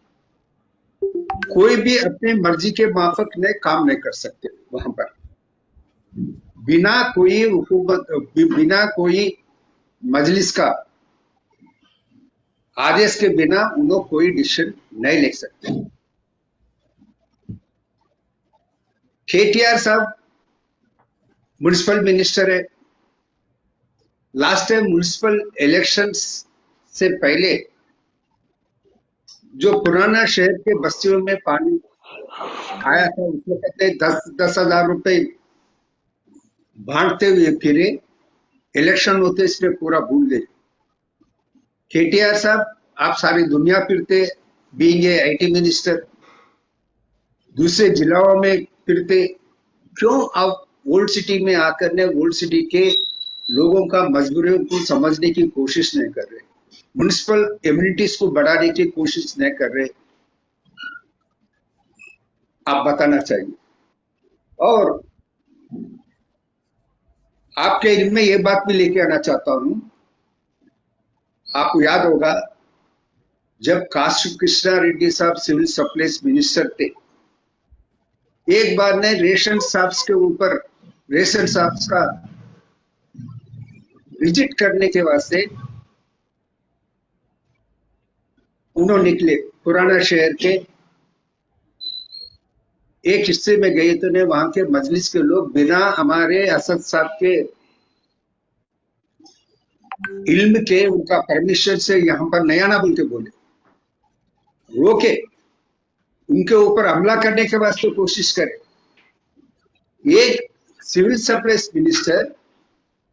कोई भी अपनी मर्जी के माफक ने काम नहीं कर सकते वहां पर, बिना कोई हुकूमत, बिना कोई मजलिस का आदेश के बिना उन्होंने कोई डिसीजन नहीं ले सकते। केटीआर साहब म्युनिसिपल मिनिस्टर है। लास्ट टाइम म्युनिसिपल इलेक्शंस से पहले जो पुराना शहर के बस्तियों में पानी आया था, उसमें कहते 10,000 रुपए बांटते हुए फिरे, इलेक्शन होते इसलिए पूरा भूल गए। केटीआर साहब, आप सारी दुनिया फिरते, बीइंग ए आईटी मिनिस्टर, दूसरे जिलों में फिरते, क्यों आप ओल्ड सिटी में आकर ने ओल्ड सिटी के लोगों का मजबूरियों को समझने की कोशिश नहीं कर रहे, म्युनिसिपल इम्यूनिटीज को बढ़ाने की कोशिश नहीं कर रहे? आप बताना चाहिए। और आपके इल्म में ये बात भी लेके आना चाहता हूं, आपको याद होगा जब काशी कृष्णा रेड्डी साहब सिविल सप्लाईज मिनिस्टर थे, एक बार ने रेशन शॉप्स के ऊपर, रेशन शॉप्स का विजिट करने के वास्ते उन्होंने निकले, पुराना शहर के एक हिस्से में गए तो ने वहां के मजलिस के लोग बिना हमारे असद साहब के इल्म के, उनका परमिशन से यहां पर नहीं आना बोल के बोले, रोके, उनके ऊपर हमला करने के वास्ते कोशिश करे। एक civil supplies minister,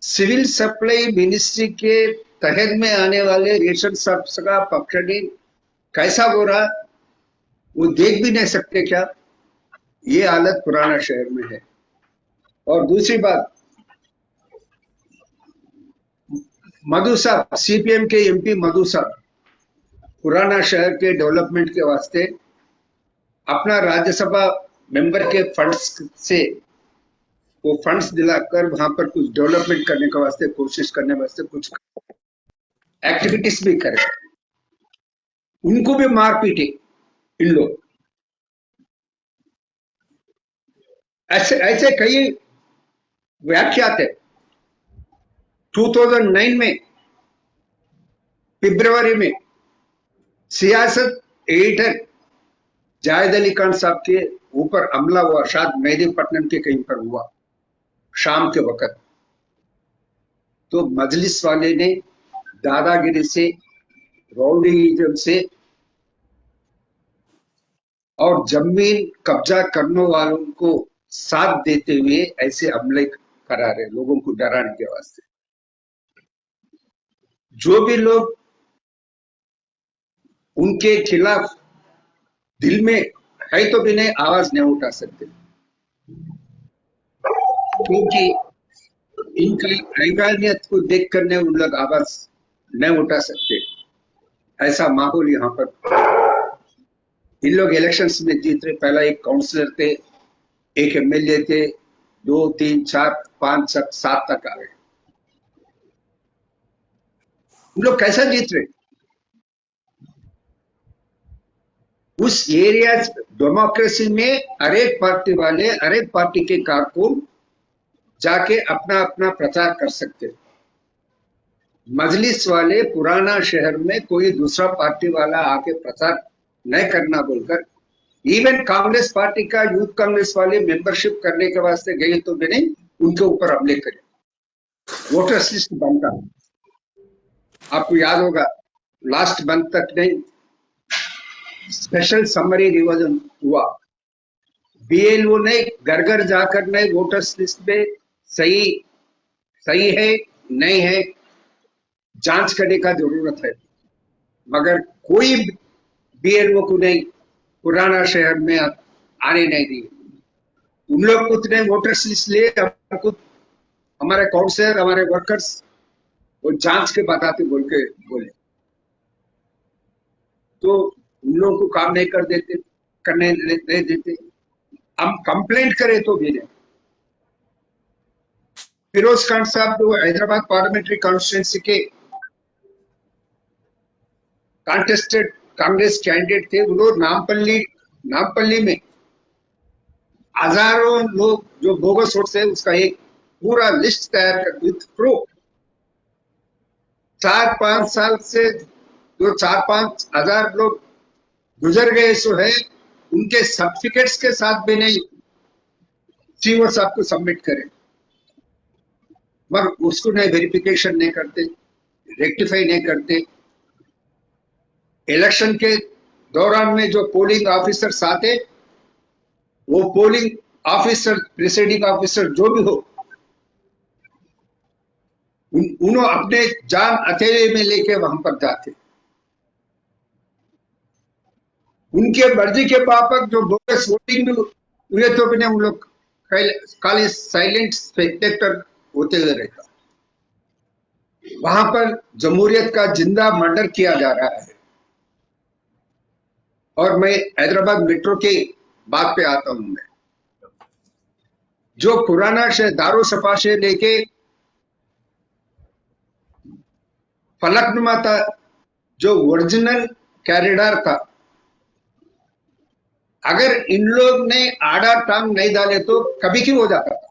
civil supply ministry के तहत में आने वाले रेशन शॉप्स का पक्षी कैसा हो रहा, वो देख भी नहीं सकते क्या? ये हालत पुराना शहर में है। और दूसरी बात, मधु साहब, सीपीएम के एमपी मधु साहब, पुराना शहर के डेवलपमेंट के वास्ते अपना राज्यसभा मेंबर के फंड्स से वो फंड्स दिलाकर वहां पर कुछ डेवलपमेंट करने के वास्ते कोशिश करने वास्ते कुछ एक्टिविटीज भी करे, उनको भी मार पीटे इन लोग। ऐसे ऐसे कई व्याख्यात है। 2009 में फरवरी में सियासत एडिटर जाहिद अली खान साहब के ऊपर हमला हुआ, शायद मेहदीपट्टनम के कहीं पर हुआ शाम के वक्त। तो मजलिस वाले ने दादागिरी से, रौडीइज्म से और जमीन कब्जा करने वालों को साथ देते हुए ऐसे हमले करा रहे, लोगों को डराने के वास्ते। जो भी लोग उनके खिलाफ दिल में है तो भी नहीं आवाज नहीं उठा सकते, क्योंकि इनका हैवानियत को देख कर ने उन लोग आवाज नहीं उठा सकते। ऐसा माहौल यहाँ पर। इन लोग इलेक्शंस में जीत रहे, पहला एक काउंसलर थे, एक एमएलए थे, 2, 3, 4, 5, 7 तक आ गए। उन लोग कैसा जीत रहे? उस एरिया डेमोक्रेसी में हर एक पार्टी वाले, हर एक पार्टी के कारकुन जाके अपना अपना प्रचार कर सकते। मजलिस वाले पुराना शहर में कोई दूसरा पार्टी वाला आके प्रचार नहीं करना बोलकर, इवन कांग्रेस पार्टी का यूथ कांग्रेस वाले मेंबरशिप करने के वास्ते गए तो भी नहीं, उनके ऊपर हमले करे। वोटर्स लिस्ट बनता, आपको याद होगा लास्ट मंथ तक नहीं स्पेशल समरी रिवीजन हुआ, बीएलओ ने घर घर जाकर नहीं वोटर्स लिस्ट में सही है नहीं है जांच करने का जरूरत है, मगर कोई बीएलओ को नहीं पुराना शहर में आने नहीं दिए। उन लोग को उतने वोटर्स लिस्ट लिए, हमको हमारे काउंसलर हमारे वर्कर्स वो जांच के बताते बोल के बोले, तो उन लोगों को काम नहीं करने नहीं देते। हम कंप्लेंट करें तो भी नहीं। फिरोज खान साहब जो हैदराबाद पार्लियामेंट्री कॉन्स्टिट्यूंसी के कॉन्टेस्टेड कांग्रेस कैंडिडेट थे, उन्होंने नामपल्ली में हजारों लोग जो बोगस वोट से उसका एक पूरा लिस्ट तैयार कर विथ प्रूफ। 4-5 साल से जो 4-5 हजार लोग गुजर गए सो है, उनके सर्टिफिकेट्स के साथ भी नहीं सीओ साहब को सबमिट करें, मगर उसको नहीं वेरिफिकेशन नहीं करते, रेक्टिफाई नहीं करते। इलेक्शन के दौरान में जो पोलिंग ऑफिसर्स आते, वो पोलिंग ऑफिसर प्रिसाइडिंग ऑफिसर जो भी हो, उन्होंने अपने जान हथेली में लेके वहां पर जाते। उनके मर्जी के पापक जो बोगस वोटिंग भी हुए तो भी उन लोग खाली साइलेंट स्पेक्टेटर होते हुए रहता। वहां पर जमहूरियत का जिंदा मर्डर किया जा रहा है। और मैं हैदराबाद मेट्रो की बात पे आता हूं। मैं जो पुराना शहर दारू सफा से लेके फलकनुमा था, जो ओरिजिनल कॉरिडोर था, अगर इन लोग ने आड़ा टांग नहीं डाले तो कभी की हो जाता था।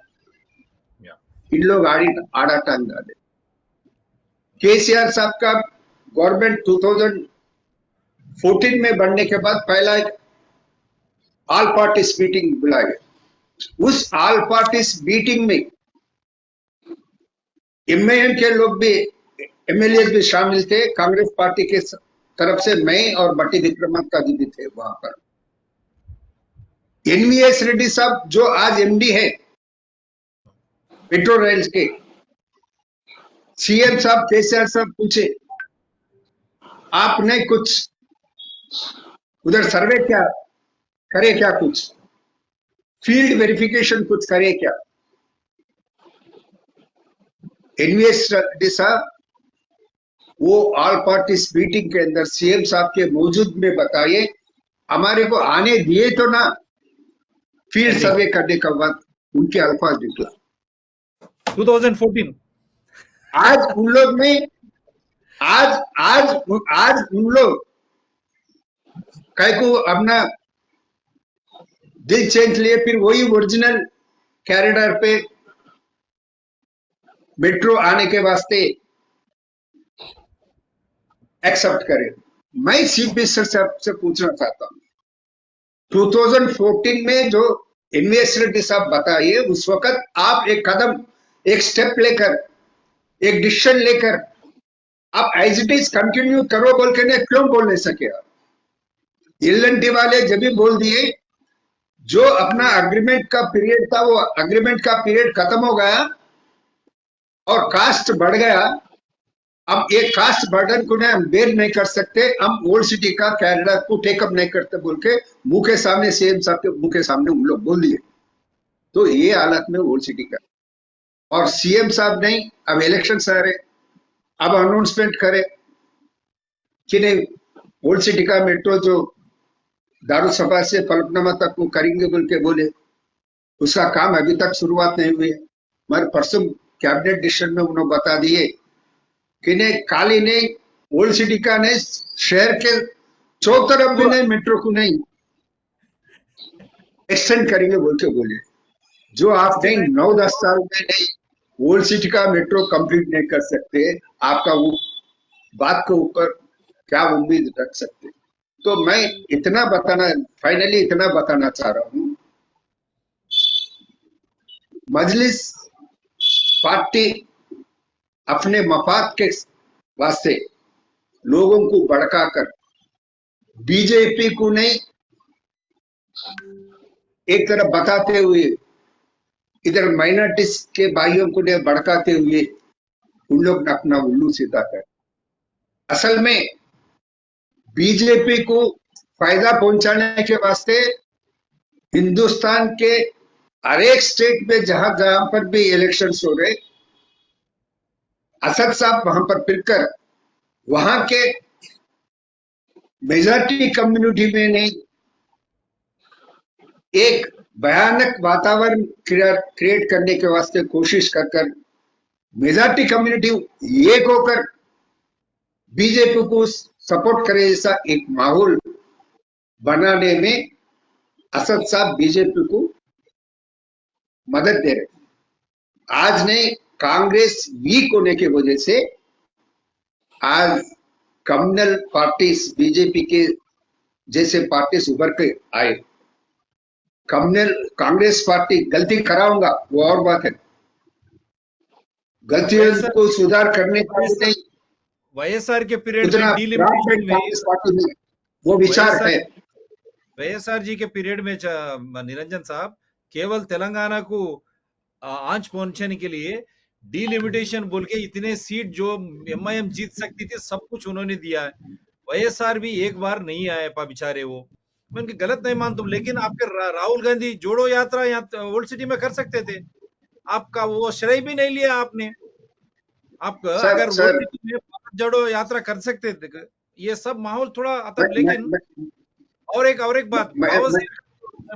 इन लोग आड़ा टांग डाले। केसीआर साहब का गवर्नमेंट 2014 में बनने के बाद पहला ऑल पार्टीज मीटिंग बुलाया। उस ऑल पार्टीज मीटिंग में एमआईएम के लोग भी, एमएलए भी शामिल थे। कांग्रेस पार्टी के तरफ से मैं और बट्टी विक्रमार्का जी भी थे वहां पर। एनवीएस रेड्डी साहब जो आज एमडी है मेट्रो रेल के, सीएम साहब केसीआर साहब पूछे, आपने कुछ उधर सर्वे क्या करे, क्या कुछ फील्ड वेरिफिकेशन कुछ करे क्या? एनवीएस रेड्डी साहब वो ऑल पार्टीज मीटिंग के अंदर सीएम साहब के मौजूद में बताइए, हमारे को आने दिए तो ना फील्ड सर्वे करने का बाद उनके अल्फाज निकला 2014। आज उन लोग में आज उन लोग कई को अपना दिल चेंज लिए, फिर वही ओरिजिनल कॉरिडोर पे मेट्रो आने के वास्ते एक्सेप्ट करे। मैं चीफ मिनिस्टर साहब से पूछना चाहता हूं, 2014 में जो एनवीएस रेड्डी साहब बताइए, उस वक्त आप एक कदम, एक स्टेप लेकर, एक डिसीजन लेकर आप एज इट इज कंटिन्यू करो बोल के क्यों बोल नहीं सके? एलएनटी वाले जब भी बोल दिए, जो अपना अग्रीमेंट का पीरियड था वो अग्रीमेंट का पीरियड खत्म हो गया और कास्ट बढ़ गया। अब ये कास्ट बर्डन को हम बेर नहीं कर सकते, हम ओल्ड सिटी का कॉरिडोर को टेकअप नहीं करते बोल के मुंह के सामने सीएम साहब के मुंह के सामने उन लोग बोल दिए। तो ये हालत में ओल्ड सिटी का, और सीएम साहब नहीं, अब इलेक्शन आ रहे, अब अनाउंसमेंट करे कि नहीं ओल्ड सिटी का मेट्रो जो दारू सभा से फलकनुमा तक वो करेंगे बोल के बोले। उसका काम अभी तक शुरुआत नहीं हुई है, मगर परसों कैबिनेट डिसीजन में उन्होंने बता दिए कि नहीं, खाली नहीं ओल्ड सिटी का नहीं, शहर के चौतरफ भी नहीं मेट्रो को नहीं एक्सटेंड करेंगे बोल के बोले। जो आप नहीं 9-10 साल में नहीं ओल्ड सिटी का मेट्रो कंप्लीट नहीं कर सकते, आपका वो बात के ऊपर क्या उम्मीद रख सकते? तो मैं फाइनली इतना बताना चाह रहा हूं, मजलिस पार्टी अपने मफाद के वास्ते लोगों को भड़काकर बीजेपी को नहीं एक तरफ बताते हुए इधर माइनॉरिटीज के भाइयों को ने भड़काते हुए उन लोग ने अपना उल्लू सीधा कर। असल में बीजेपी को फायदा पहुंचाने के वास्ते हिंदुस्तान के हर एक स्टेट में जहां जहां पर भी इलेक्शन हो रहे, असद साहब वहां पर फिरकर वहां के मेजॉरिटी कम्युनिटी में नहीं, एक भयानक वातावरण क्रिएट करने के वास्ते कोशिश कर मेजॉरिटी कम्युनिटी एक होकर बीजेपी को सपोर्ट करे, ऐसा एक माहौल बनाने में असद साहब बीजेपी को मदद दे रहे। आज नहीं, कांग्रेस वीक होने की वजह से आज कम्युनल पार्टीज बीजेपी के जैसे पार्टीज उभर के आए। कम्युनल कांग्रेस पार्टी गलती कराऊंगा वो और बात है, गलतियों को सुधार करने का नहीं, वाईएसआर के पीरियड उतना में डिलिमिटेशन में कांग्रेस पार्टी में वो विचार है। वाईएसआर जी के पीरियड में निरंजन साहब केवल तेलंगाना को आंच पहुंचाने के लिए डिलिमिटेशन बोल के इतने सीट जो एमआईएम जीत सकती थी सब कुछ उन्होंने दिया है। वाईएसआर भी एक बार नहीं आए पा बेचारे, वो मैं उनकी गलत नहीं मानता हूं, लेकिन आपके राहुल गांधी जोड़ो यात्रा यहाँ ओल्ड सिटी में कर सकते थे, आपका वो श्रेय भी नहीं लिया आपने। आप अगर ओल्ड सिटी में जोड़ो यात्रा कर सकते थे, ये सब माहौल थोड़ा आता। लेकिन और एक बात,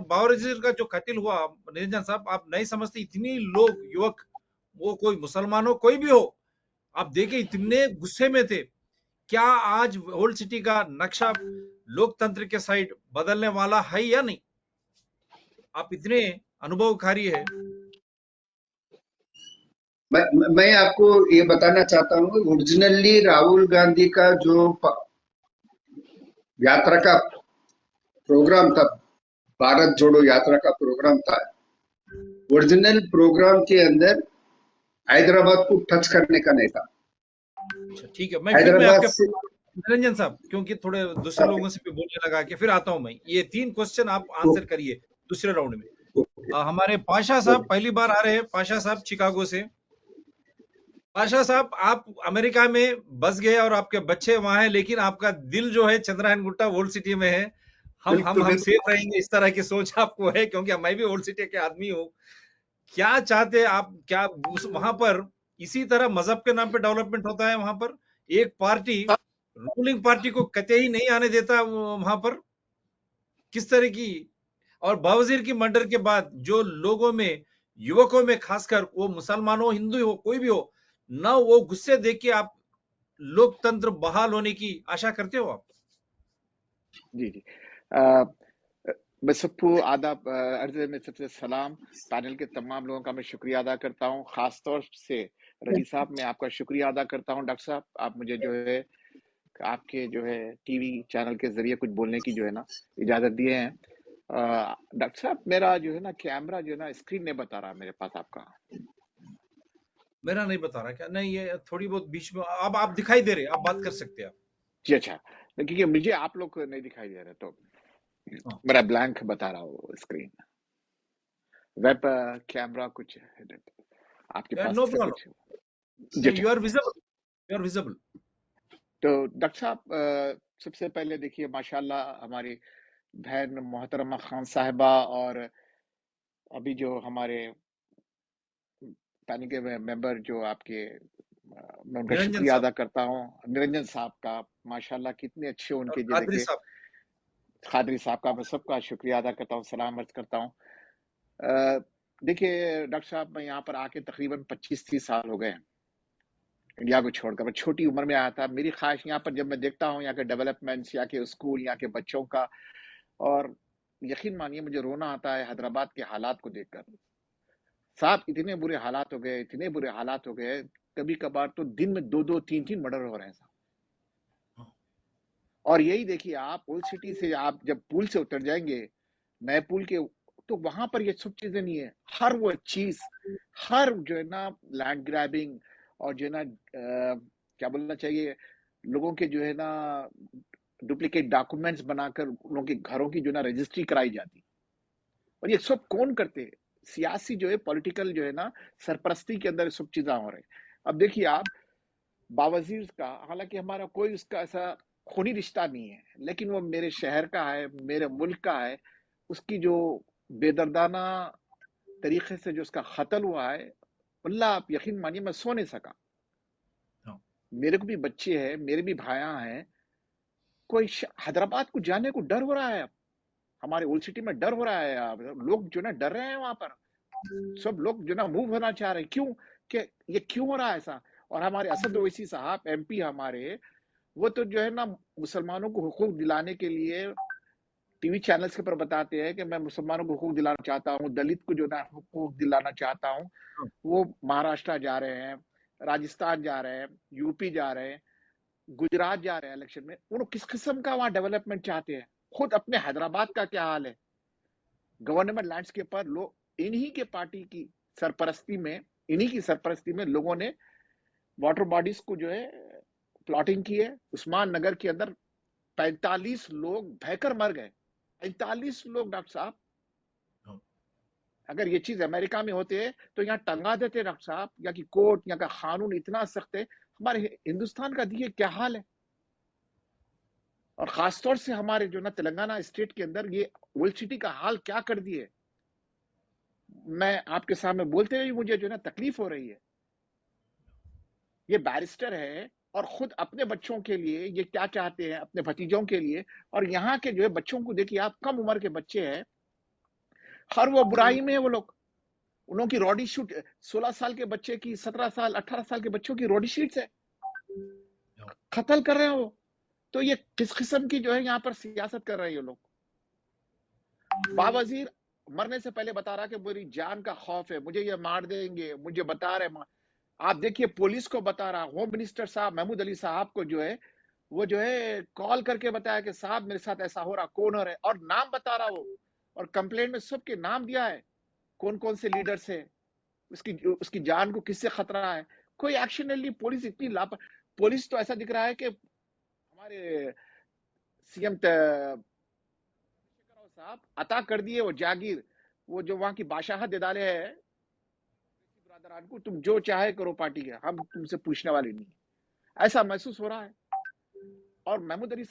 बावरजीर का जो कत्ल हुआ निरंजन साहब, आप नहीं समझते, इतनी लोग युवक, वो कोई मुसलमान हो कोई भी हो, आप देखे इतने गुस्से में थे। क्या आज ओल्ड सिटी का नक्शा लोकतंत्र के साइड बदलने वाला है या नहीं? आप इतने अनुभवकारी है। मैं आपको ये बताना चाहता हूँ, ओरिजिनली राहुल गांधी का जो यात्रा का प्रोग्राम था, भारत जोड़ो यात्रा का प्रोग्राम था, ओरिजिनल प्रोग्राम के अंदर हैदराबाद को टच करने का नहीं था। ठीक है, मैं आपके निरंजन साहब, क्योंकि थोड़े दूसरे लोगों से भी बोलने लगा के फिर आता हूं मैं, ये 3 क्वेश्चन आप आंसर करिए दूसरे राउंड में। हमारे पाशा साहब पहली बार आ रहे हैं, पाशा साहब शिकागो से। पाशा साहब, आप अमेरिका में बस गए और आपके बच्चे वहां हैं, लेकिन आपका दिल जो है चंद्रायन गुट्टा ओल्ड सिटी में है। हम सेफ रहेंगे, इस तरह की सोच आपको है? क्योंकि मैं भी ओल्ड सिटी के आदमी हूँ। क्या चाहते आप, क्या वहां पर इसी तरह मजहब के नाम पे डेवलपमेंट होता है? वहां पर एक पार्टी रूलिंग पार्टी को कतई नहीं आने देता वहां पर, किस तरह की? और बावजीर की मर्डर के बाद जो लोगों में, युवकों में खासकर, वो मुसलमान हो हिंदू हो कोई भी हो ना, वो गुस्से देख के आप लोकतंत्र बहाल होने की आशा करते हो आप? जी मैं सबको आदाब अर्ज में सबसे सलाम। पैनल के तमाम लोगों का मैं शुक्रिया अदा करता हूँ, खासतौर से रजी साहब मैं आपका शुक्रिया अदा करता हूँ। डॉक्टर साहब, आप मुझे जो है आपके जो है टीवी चैनल के जरिए कुछ बोलने की जो है ना इजाजत दिए हैं। डॉक्टर साहब, मेरा जो है ना कैमरा जो है ना स्क्रीन नहीं बता रहा मेरे पास, आपका मेरा नहीं बता रहा क्या? नहीं, ये थोड़ी बहुत बीच में अब आप दिखाई दे रहे, आप बात कर सकते हैं आप। जी अच्छा, क्योंकि मुझे आप लोग नहीं दिखाई दे रहे, तो मेरा ब्लैंक बता रहा हूँ स्क्रीन। वेब कैमरा कुछ है आपके पास? No problem, you are visible. तो डॉक्टर साहब, सबसे पहले देखिए माशाल्लाह हमारी बहन मोहतरमा खान साहिबा, और अभी जो हमारे पैनल के मेंबर जो आपके, मैं उनका शुक्रिया अदा करता हूँ, निरंजन साहब का, माशाल्लाह कितने अच्छे उनके खादरी साहब का मैं सबका शुक्रिया अदा करता हूँ, सलाम अर्ज करता हूँ। देखिए डॉक्टर साहब, मैं यहाँ पर आके तकरीबन 25-30 साल हो गए हैं इंडिया को छोड़कर। मैं छोटी उम्र में आया था। मेरी ख्वाहिश यहाँ पर जब मैं देखता हूँ यहाँ के डेवलपमेंट्स, यहाँ के स्कूल, यहाँ के बच्चों का, और यकीन मानिए मुझे रोना आता है हैदराबाद के हालात को देखकर। साहब, इतने बुरे हालात हो गए, इतने बुरे हालात हो गए, कभी कभार तो दिन में 2-2, 3-3 मर्डर हो रहे हैं साहब। और यही देखिए आप ओल्ड सिटी से आप जब पुल से उतर जाएंगे नए पुल के, तो वहां पर ये सब चीजें नहीं है। हर वो चीज, हर जो है ना लैंड ग्रैबिंग, और जो है ना क्या बोलना चाहिए, लोगों के जो है ना डुप्लीकेट डॉक्यूमेंट्स बनाकर लोगों के घरों की जो है ना रजिस्ट्री कराई जाती। और ये सब कौन करते? सियासी जो है, पॉलिटिकल जो है ना सरपरस्ती के अंदर सब चीजें हो रही। अब देखिए आप बावजीर का, हालांकि हमारा कोई उसका ऐसा खूनी रिश्ता नहीं है, लेकिन वो मेरे शहर का है, मेरे मुल्क का है। उसकी जो बेदर्दाना तरीके से जो उसका कत्ल हुआ है, अल्लाह आप यकीन मानिए मैं सो नहीं सका। मेरे को भी बच्चे हैं, मेरे भी भाइयां हैं, कोई हैदराबाद को जाने को डर हो रहा है। अब हमारे ओल्ड सिटी में डर हो रहा है, अब लोग जो ना डर रहे हैं वहां पर, सब लोग जो ना मूव होना चाह रहे हैं। क्यों कि ये क्यों हो रहा है ऐसा? और हमारे असद ओवैसी साहब एमपी हमारे, वो तो जो है ना मुसलमानों को हुकूक दिलाने के लिए टीवी चैनल्स के ऊपर बताते हैं कि मैं मुसलमानों को हुकूक दिलाना चाहता हूँ, दलित को जो ना हुकूक दिलाना चाहता हूँ। वो महाराष्ट्र जा रहे हैं, राजस्थान जा रहे हैं, यूपी जा रहे हैं, गुजरात जा रहे हैं इलेक्शन में। उन्होंने किस किस्म का वहां डेवलपमेंट चाहते हैं? खुद अपने हैदराबाद का क्या हाल है? गवर्नमेंट लैंडस्केप पर लोग इन्हीं के पार्टी की सरपरस्ती में, इन्हीं की सरपरस्ती में लोगों ने वाटर बॉडीज को जो है प्लॉटिंग की है। उस्मान नगर के अंदर 45 लोग बहकर मर गए। 45 लोग डॉक्टर साहब, अगर ये चीज अमेरिका में होते तो यहाँ टंगा देते डॉक्टर साहब। यहाँ की कोर्ट, यहाँ का कानून इतना सख्त है। हमारे हिंदुस्तान का देखिए क्या हाल है। और खासतौर से हमारे जो ना तेलंगाना स्टेट के अंदर ये ओल्ड सिटी का हाल क्या कर दिए, मैं आपके सामने बोलते हुए मुझे जो ना तकलीफ हो रही है। ये बैरिस्टर है और खुद अपने बच्चों के लिए ये क्या चाहते हैं, अपने भतीजों के लिए। और यहाँ के जो है बच्चों को देखिए आप, कम उम्र के बच्चे हैं, हर वो बुराई में है वो लोग। उन की रॉडी शूट 16 साल के बच्चे की, 17 साल 18 साल के बच्चों की रॉडी शीट्स है, कत्ल कर रहे हैं वो। तो ये किस किस्म की जो है यहाँ पर सियासत कर रहे हैं ये लोग। बावजीर मरने से पहले बता रहा कि मेरी जान का खौफ है, मुझे ये मार देंगे, मुझे बता रहे। आप देखिए पुलिस को बता रहा, होम मिनिस्टर साहब महमूद अली साहब को जो है वो जो है कॉल करके बताया कि साहब मेरे साथ ऐसा हो रहा, कौन हो रहा है, और नाम बता रहा वो। और कंप्लेंट में सबके नाम दिया है, कौन कौन से लीडर्स है, उसकी जान को किससे खतरा है। कोई एक्शन नहीं ली पुलिस, इतनी लापरवाह। पुलिस तो ऐसा दिख रहा है कि हमारे सीएम साहब अता कर दिए वो जागीर, वो जो वहां की बादशाह दे डाले है ब्रदरान को, तुम जो चाहे करो पार्टी के, हम तुमसे पूछने वाले नहीं। ऐसा महसूस हो रहा है। और महमूद अली